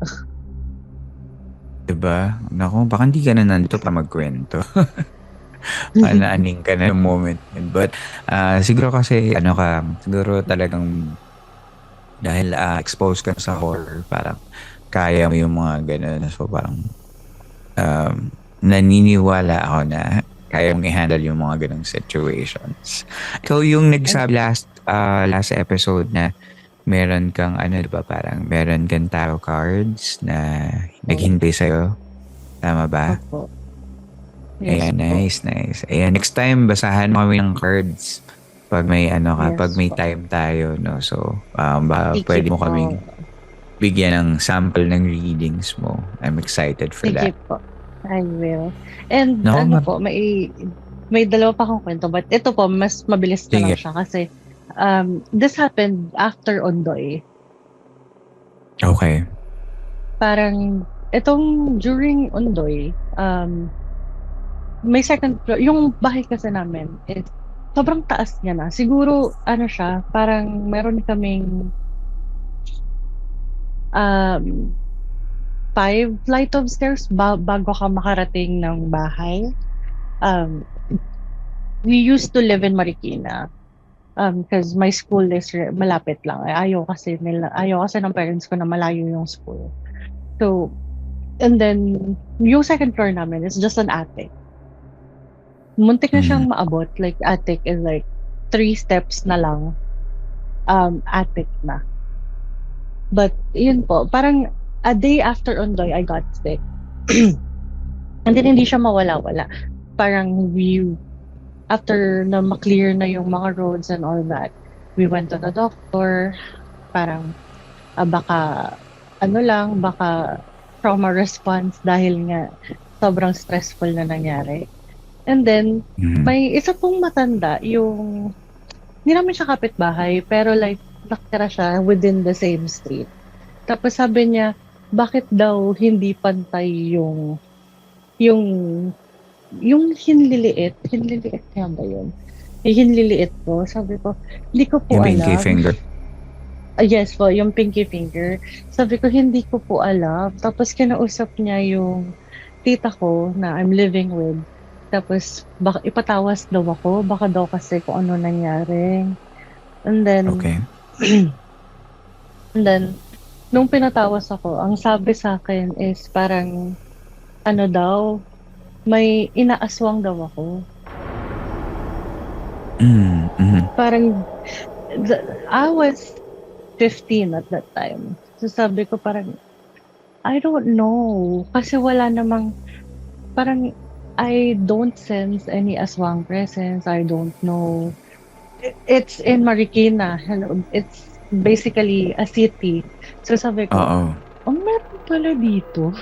Diba? Naku, baka hindi ka na nandito para magkwento. Anaaning ka na yung moment. But, siguro kasi, siguro talagang dahil exposed ka sa horror, parang kaya mo yung mga ganun. So, parang naniniwala ako na kaya mong i-handle yung mga ganung situations. Ikaw yung nagsabi last episode na meron kang diba, parang meron kang tarot cards na naghintay sa'yo. Tama ba? Opo. Yes, Ayan, nice. Ayan, next time basahan mo kami ng cards pag may pag may time tayo, no? So, pwede mo kaming bigyan ng sample ng readings mo. I'm excited for that. Sige po. I will. And No, may dalawa pa akong kwento, but ito po, mas mabilis na lang siya kasi this happened after Ondoy. Okay. Parang itong during Ondoy, may second floor. Yung bahay kasi namin is sobrang taas niya na. Siguro, siya, parang meron kaming 5 flight of stairs bago ka makarating ng bahay. We used to live in Marikina because my school is malapit lang. Ayaw kasi ng parents ko na malayo yung school. So, and then, yung second floor namin is just an attic. Muntik na siyang maabot. Like, attic is like 3 steps na lang. Attic na. But, yun po, parang a day after Ondoy, I got sick. And then, hindi siya mawala-wala. Parang after na ma-clear na yung mga roads and all that, we went to the doctor. Parang, baka trauma response dahil nga sobrang stressful na nangyari. And then, may isa pong matanda, hindi namin siya kapitbahay, pero like, nakatira siya within the same street. Tapos sabi niya, bakit daw hindi pantay yung hinliliit kaya ba yun? Yung hinliliit ko, sabi ko, hindi ko po yung alam. pinky finger. Yes po, yung pinky finger. Sabi ko, hindi ko po alam. Tapos kinausap niya yung tita ko na I'm living with. Tapos, baka ipatawas daw ako. Baka daw kasi kung ano nangyari. And then, Okay. and then, nung pinatawas ako, ang sabi sa akin is parang, ano daw, may inaaswang daw ako. Parang, I was 15 at that time. So sabi ko parang, I don't know. Kasi wala namang, parang, I don't sense any aswang presence. I don't know. It's in Marikina. It's basically a city. So sabi ko, Oo. meron pala dito.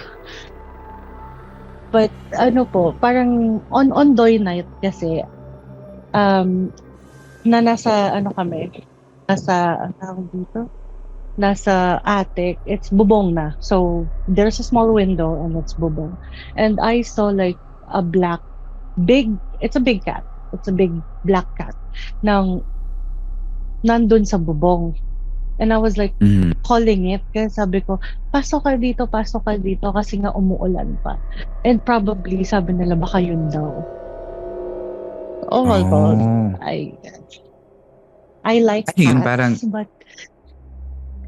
But ano po, parang on Doy night kasi, na nasa ano kami, nasa, ang tawag dito? Nasa attic, it's bubong na. So, there's a small window and it's bubong. And I saw like a it's a big cat. It's a big black cat nandun sa bubong. And I was like calling it. Kaya sabi ko, pasok ka dito kasi nga umuulan pa. And probably, sabi nila, baka yun daw. Oh my God. I like Ano yun, cats, parang, but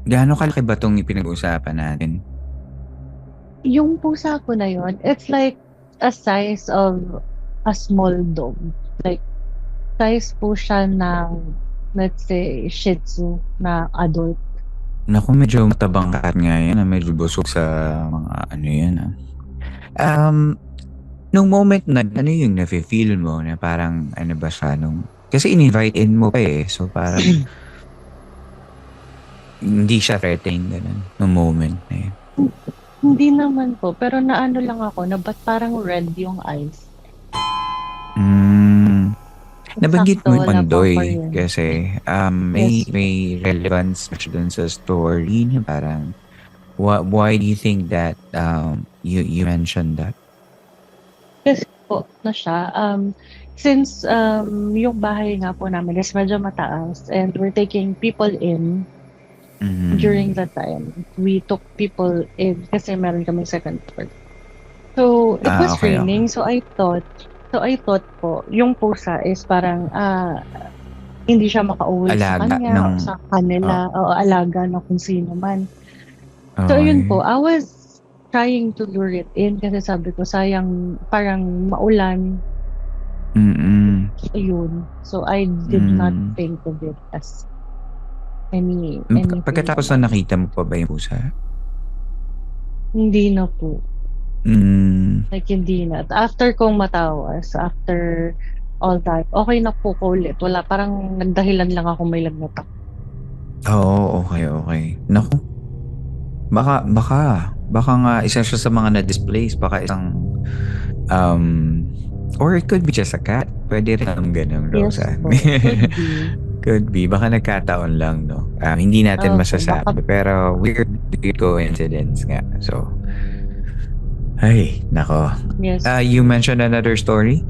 gaano kalaki ba itong ipinag-uusapan natin? yung pusa ko na yun, it's like a size of a small dog. Like, size po siya ng, let's say, Shih Tzu na adult. Naku, medyo matabang cat nga yan. Medyo busog sa mga ano yan. Nung moment na, ano yung nafe-feel mo na parang ano ba siya nung... Kasi in-invite in mo pa eh. So parang hindi siya threatening ganun nung moment na yun. Hindi naman po, pero naano lang ako na ba't parang red yung eyes. Nabanggit mo yung Sakto, Pandoy labang Korean. kasi may relevance dun sa story na parang why do you think that you mentioned that? Kasi po na siya, since yung bahay nga po namin is medyo mataas and we're taking people in during that time. We took people in kasi meron kami second floor. So, it was Okay. raining. So, I thought po, yung pusa is parang hindi siya makauwi sa Alaga kanya ng... o sa kanila o alaga na kung sino man. So, Okay. yun po, I was trying to lure it in kasi sabi ko, sayang parang maulan. Yun. So, I did not think of it as anything. Pagkatapos na nakita mo pa ba yung pusa? Hindi na po. Like, hindi na. After kong matawas, after all that, okay na po ko ulit. Wala, parang nagdahilan lang ako may lagnat ako. Oo, okay. Naku. Baka nga isa siya sa mga na-displace. Baka isang or it could be just a cat. Pwede rin ang ganun, Yes Rosa. po. Could be. Could be. Baka nagkataon lang, no? Hindi natin Okay, masasabi. Pero weird coincidence nga. So, ay, nako. Yes. You mentioned another story?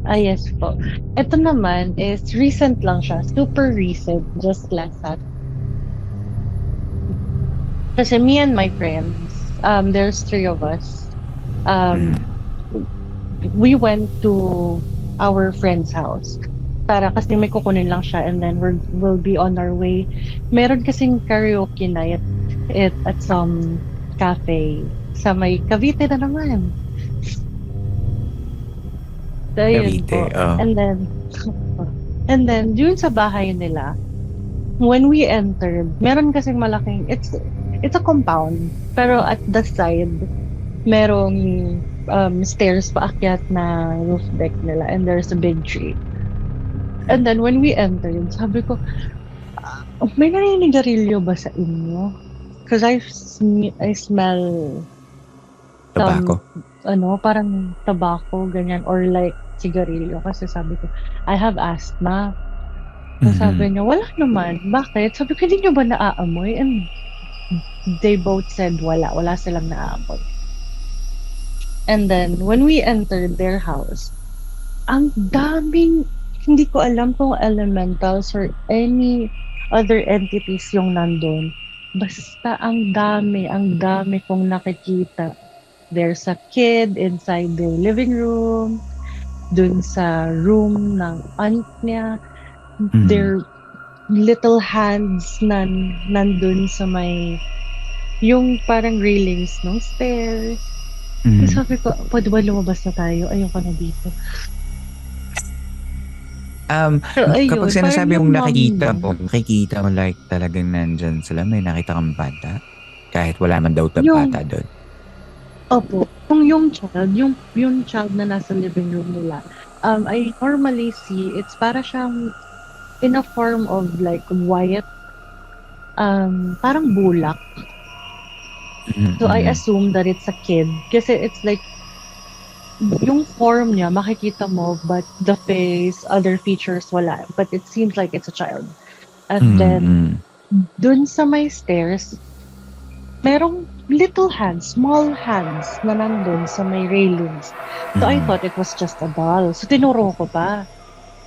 Yes po. Ito naman is recent lang siya. Super recent. Just last Saturday. Kasi me and my friends, there's 3 of us. We went to our friend's house. Para kasi may kukunin lang siya and then we'll be on our way. Meron kasing karaoke night at some cafe sa may Cavite na naman. So, yun Cavite, po. oh. And then, yun sa bahay nila, when we entered, meron kasing malaking, it's a compound, pero at the side, merong stairs paakyat na roof deck nila and there's a big tree. And then when we entered, sabi ko, may naninigarilyo ba sa inyo? Because I smell Tobacco. parang tobacco, ganyan, or like sigarilyo. Kasi sabi ko, I have asthma. So sabi niya, wala naman. Bakit? Sabi ko, hindi niyo ba naaamoy? And they both said wala silang naaamoy. And then, when we entered their house, ang daming, hindi ko alam kung elementals or any other entities yung nandun. Basta ang dami kong nakikita. There's a kid inside their living room. dun sa room ng aunt niya. Mhm. Their little hands na nandun sa may yung parang railings ng stairs. Mhm. Sabi ko, pwede ba lumabas na tayo? Ayoko na dito. Pero Kapag ayun, parang sinasabi yung mong mom nakikita mo like talagang nandyan sila, may nakita kang bata? Kahit wala man daw yung, bata doon. opo, yung child na nasa living room nila, I normally see, it's para siyang in a form of like white, parang bulak. Mhm, So I mhm. assume that it's a kid. Kasi it's like, yung form niya, makikita mo, but the face, other features, wala. But it seems like it's a child. And Mhm, then, mhm. dun sa may stairs, merong little hands, small hands na nandun sa may railings. So I Mhm, thought it was just a doll. So tinuro ko pa.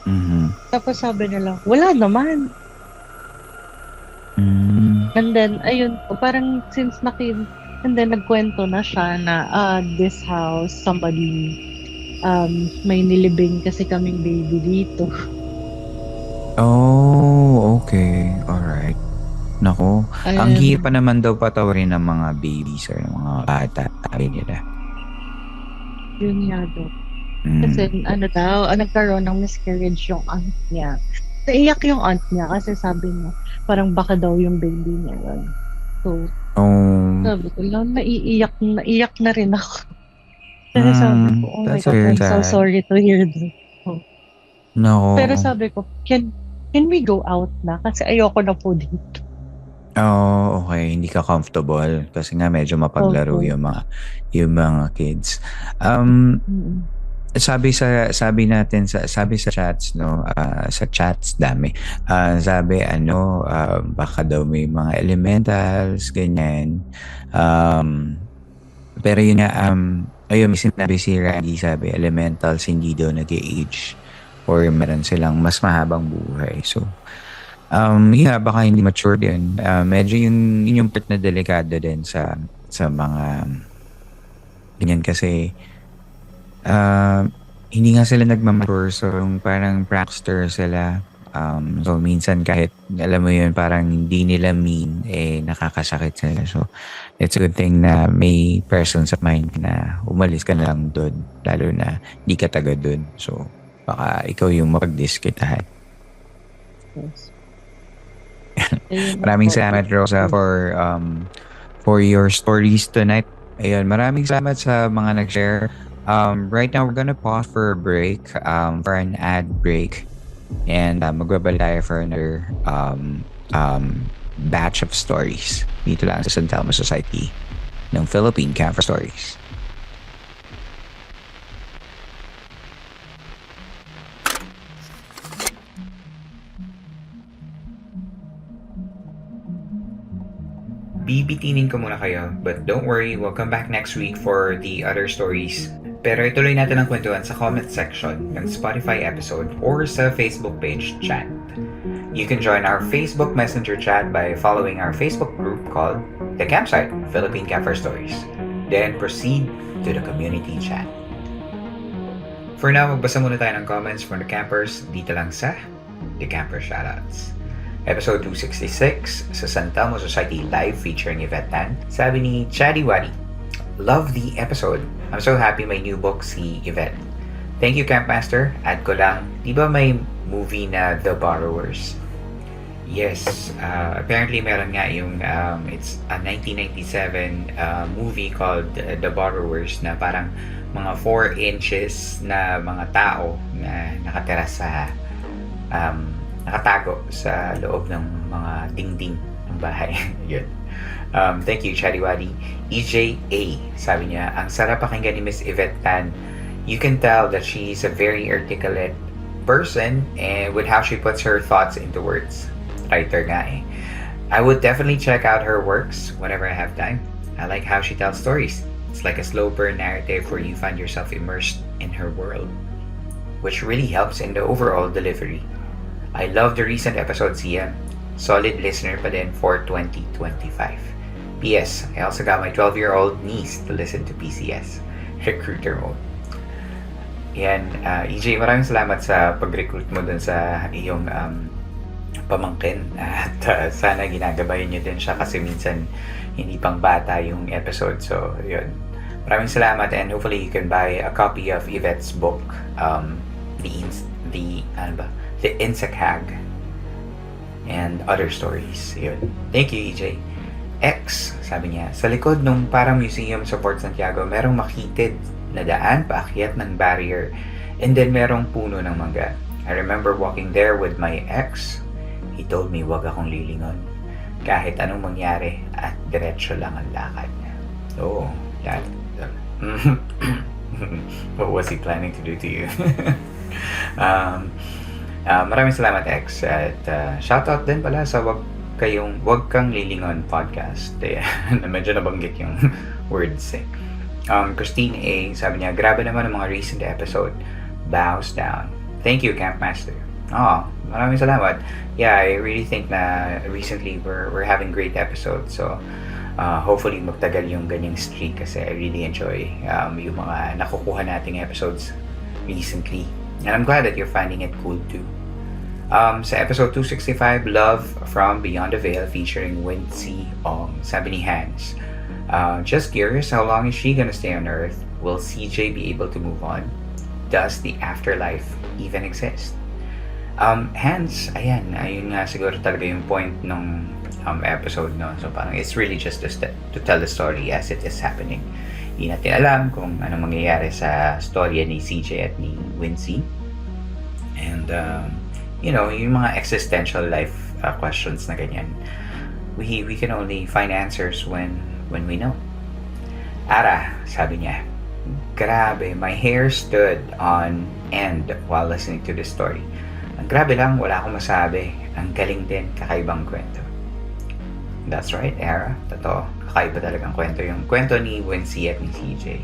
mhm. Tapos sabi nila, wala naman. Hmm. And then, ayun po, parang since and then nagkwento na siya na, this house, somebody, may nilibing kasi kaming baby dito. Oh, okay. Alright. Naku, ang hirap pa And, naman daw patawarin ng mga babies or ng mga bata, sabi nila. yun nga daw. Kasi, Mm. nagkaroon ng miscarriage yung aunt niya. Naiyak yung aunt niya kasi sabi niya, parang baka daw yung baby niya yun. So, Oh, sabi ko lang, naiyak na rin ako. Kasi sabi ko, oh my that's God, very I'm so sad. sorry to hear that. Oh. Pero Naku. sabi ko, can we go out na? Kasi ayoko na po dito. Oh, okay. Hindi ka comfortable kasi nga medyo mapaglaro Opo. yung mga kids. Um, Mm. sabi sa chats, no, sa chats dami. Sabi ano, baka daw may mga elementals, ganyan. Pero yun nga, ayun, may sinabi si Randy, sabi, elementals hindi daw nag-age or meron silang mas mahabang buhay. So, yeah, baka hindi mature din. Medyo yun yung part na delikado din sa mga ganyan kasi ah, hindi nga sila nagmamature. So, yung parang prankster sila. So, minsan kahit, alam mo yun, parang hindi nila mean, nakakasakit sila. So, it's a good thing na may presence of mind na umalis ka na lang doon. Lalo na di ka taga doon. So, baka ikaw yung mapagdiskitahan. Yes. Ayun na Maraming po. salamat, Rosa, for your stories tonight. Ayun, maraming salamat sa mga nag-share. Right now, we're gonna pause for a break, for an ad break. And magbabalik tayo for another batch of stories dito lang sa San Telmo Society ng Philippine Camper Stories. Bibitinin ko muna kayo, but don't worry, we'll come back next week for the other stories. Pero ituloy natin ang kwentuhan sa comment section ng Spotify episode or sa Facebook page chat. You can join our Facebook Messenger chat by following our Facebook group called The Campsite Philippine Camper Stories. Then proceed to the community chat. For now, magbasa muna tayo ng comments from the campers dito lang sa The Camper Shoutouts. Episode 266 sa San Telmo Society Live featuring Yvette Tan. Sabi ni Chadi Wadi, love the episode. I'm so happy may new book si Yvette. Thank you, Campmaster. Add ko lang, di ba may movie na The Borrowers? Yes, apparently meron nga yung, it's a 1997 movie called The Borrowers na parang mga 4 inches na mga tao na nakatira sa, nakatago sa loob ng mga dingding ng bahay. Yun. Thank you, Chariwadi. EJA, sabi niya, ang sarap pakinggan ni Miss Yvette Tan. You can tell that she's a very articulate person and with how she puts her thoughts into words. Writer nga eh. I would definitely check out her works whenever I have time. I like how she tells stories. It's like a slow burn narrative where you find yourself immersed in her world, which really helps in the overall delivery. I love the recent episode, Sia. Solid listener pa din for 2025. P.S. I also got my 12-year-old niece to listen to PCS. Recruiter mode. Yan, EJ, maraming salamat sa pag-recruit mo dun sa iyong pamangkin. At sana ginagabayan niyo din siya kasi minsan hindi pang bata yung episode. So, yun. Maraming salamat and hopefully you can buy a copy of Yvette's book, The Insect Hag and Other Stories. Yun. Thank you, EJ. X, sabi niya, sa likod nung parang museum sa Port Santiago, merong makitid na daan paakyat ng barrier and then merong puno ng mangga. I remember walking there with my ex. He told me wag akong lilingon kahit anong mangyari at diretso lang ang lakad. Oh, yeah. What was he planning to do to you? Maraming salamat, X. At shoutout din pala sa Wag Kang Lilingon podcast. Na medyo nabanggit yung words eh. Christine A, sabi niya, grabe naman ang mga recent episode. Bows down. Thank you, Campmaster. Maraming salamat. Yeah, I really think na recently we're having great episodes. So, hopefully magtagal yung ganyang streak kasi I really enjoy yung mga nakukuha nating episodes recently. And I'm glad that you're finding it cool too. Sa episode 265, Love from Beyond the Veil featuring Wincy Ong, sabi ni Hans, just curious, how long is she gonna stay on Earth? Will CJ be able to move on? Does the afterlife even exist? Hans, ayun nga siguro talaga yung point ng episode, no? So parang it's really just to tell the story as it is happening. Hindi natin alam kung anong mangyayari sa storya ni CJ at ni Wincy. And yung mga existential life questions na ganyan, we can only find answers when we know. Ara, sabi niya, grabe, my hair stood on end while listening to this story. Ang grabe lang, wala akong masabi. Ang galing din, kakaibang kwento. That's right, Ara. Totoo, kakaiba talagang kwento. Yung kwento ni Wincy at ni CJ.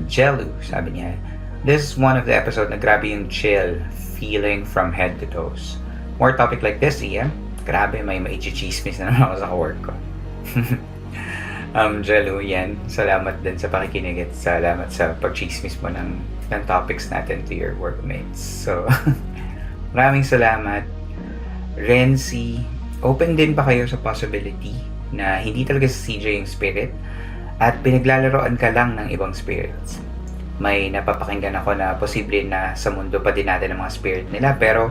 Jelu, sabi niya, this is one of the episode na grabe yung chill feeling from head to toes. More topic like this, Ian. Grabe, may maichichismis na naman ako sa work ko. Jelu, yan. Salamat din sa pakikinig at salamat sa pagchismis mo ng topics natin to your workmates. So, maraming salamat. Renzi, open din ba kayo sa possibility na hindi talaga si CJ yung spirit at pinaglalaroan ka lang ng ibang spirits? May napapakinggan ako na posible na sa mundo pa din natin ang mga spirit nila pero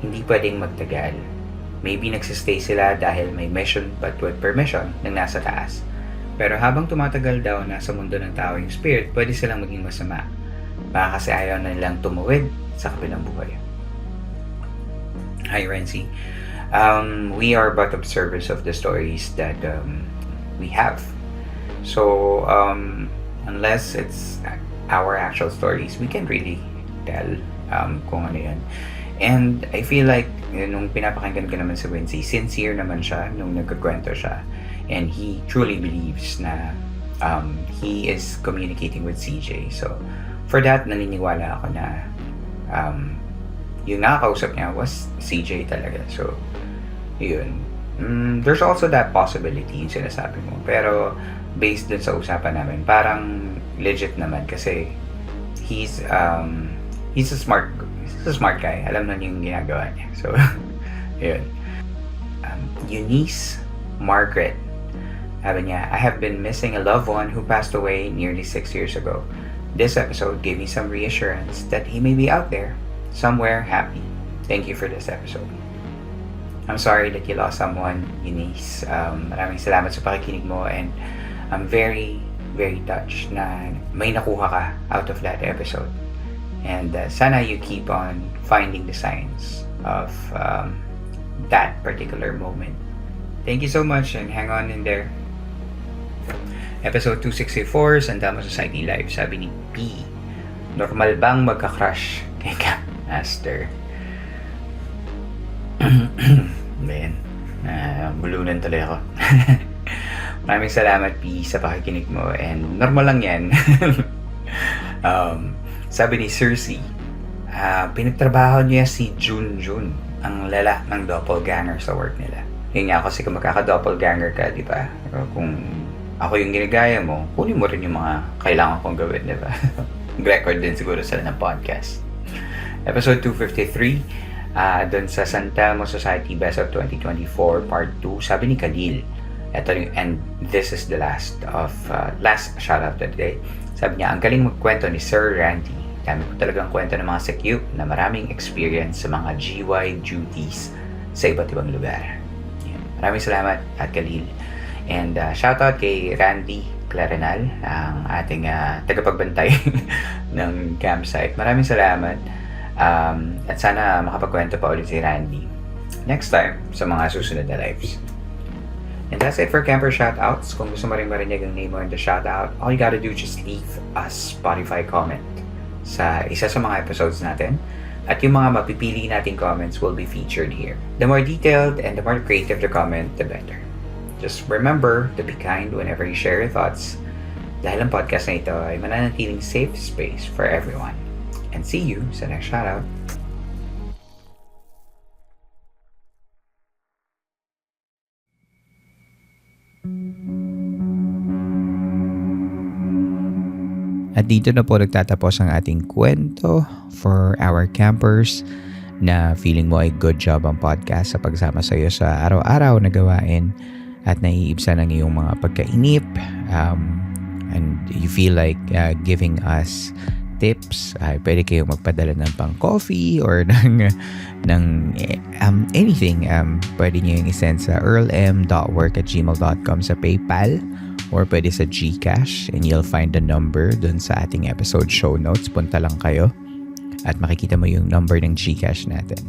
hindi pwedeng magtagal. Maybe nagsistay sila dahil may mission but with permission ng nasa taas. Pero habang tumatagal daw na sa mundo ng tao yung spirit, pwede silang maging masama. Baka kasi ayaw na nilang tumuwid sa kabilang buhay. Hi, Renzi. We are but observers of the stories that we have. So, unless it's our actual stories, we can really tell kung ano yan. And I feel like nung pinapakinggan ko naman si Wincy, sincere naman siya nung nagkakwento siya. And he truly believes na he is communicating with CJ. So, for that, naniniwala ako na yung nakakausap niya was CJ talaga. So, yun. There's also that possibility yung sinasabi mo. Pero, based dun sa usapan namin, parang legit naman kasi he's a smart guy. Alam na niya yung ginagawa niya. So, yun. Eunice Margaret, sabi niya, I have been missing a loved one who passed away nearly 6 years ago. This episode gave me some reassurance that he may be out there, somewhere happy. Thank you for this episode. I'm sorry that you lost someone, Eunice. Maraming salamat sa pakikinig mo and I'm very, very touched na may nakuha ka out of that episode. And sana you keep on finding the signs of that particular moment. Thank you so much and hang on in there. Episode 264, Sandama Society Live. Sabi ni P, normal bang magka-crush kay Master? Man, bulunan tuloy ako. Maraming salamat, P, sa pakikinig mo. And normal lang yan. Sabi ni Cersei, pinagtrabaho niya si Junjun, ang lala ng doppelganger sa work nila. Yun nga, kasi kung magkaka-doppelganger ka, di ba? Kung ako yung ginagaya mo, kunin mo rin yung mga kailangan kong gawin, di ba? record din siguro sila ng podcast. Episode 253, dun sa San Telmo Society Best of 2024 Part 2, sabi ni Khalil, and this is the last shoutout of the day. Sabi niya, ang galing magkwento ni Sir Randy. Dami ko talagang kwento ng mga secute na maraming experience sa mga GY duties sa iba't ibang lugar. Yan. Maraming salamat at Khalil. And shoutout kay Randy Clarenal, ang ating tagapagbantay ng campsite. Maraming salamat. At sana makapagkwento pa ulit si Randy next time sa mga susunod na lives. And that's it for Camper Shoutouts. Kung gusto mo rin marinig ang name mo in the shoutout, all you gotta do is just leave a Spotify comment sa isa sa mga episodes natin. At yung mga mapipili nating comments will be featured here. The more detailed and the more creative the comment, the better. Just remember to be kind whenever you share your thoughts, dahil ang podcast na ito ay mananatiling safe space for everyone. And see you sa next shoutout. At dito na po nagtatapos ang ating kwento for our campers na feeling mo ay good job ang podcast sa pagsama sa iyo sa araw-araw na gawain at naiibsan ang iyong mga pagkainip, and you feel like giving us tips. Pwede kayong magpadala ng pang coffee or ng anything. Pwede nyo yung isend sa earlm.work@gmail.com sa PayPal, or pwede sa GCash, and you'll find the number dun sa ating episode show notes. Punta lang kayo at makikita mo yung number ng GCash natin.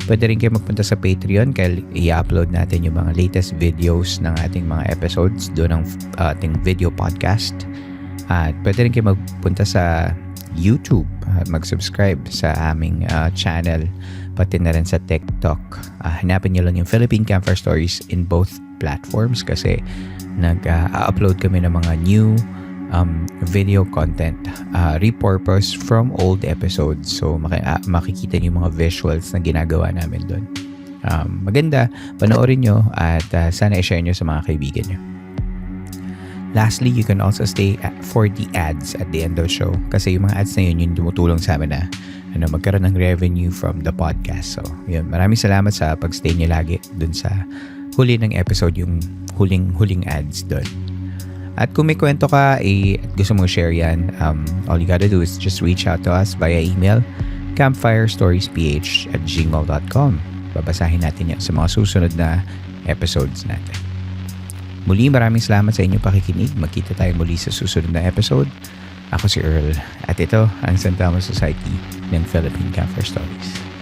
Pwede rin kayo magpunta sa Patreon kaya i-upload natin yung mga latest videos ng ating mga episodes doon ng ating video podcast. At pwede rin kayo magpunta sa YouTube at mag-subscribe sa aming channel, pati na rin sa TikTok. Hanapin nyo lang yung Philippine Campfire Stories in both platforms kasi nag-upload kami ng mga new video content repurposed from old episodes. So makikita niyo yung mga visuals na ginagawa namin doon. Maganda, panoorin nyo at sana i-share nyo sa mga kaibigan nyo. Lastly, you can also stay for the ads at the end of the show kasi yung mga ads na yun yung tumutulong sa amin na magkaroon ng revenue from the podcast. So yun, maraming salamat sa pagstay nyo lagi dun sa huli ng episode, yung huling ads doon. At kung may kwento ka at gusto mong share yan, all you gotta do is just reach out to us via email, campfirestoriesph@gmail.com. Babasahin natin yan sa mga susunod na episodes natin. Muli, maraming salamat sa inyong pakikinig. Magkita tayo muli sa susunod na episode. Ako si Earl at ito ang San Telmo Society ng Philippine Campfire Stories.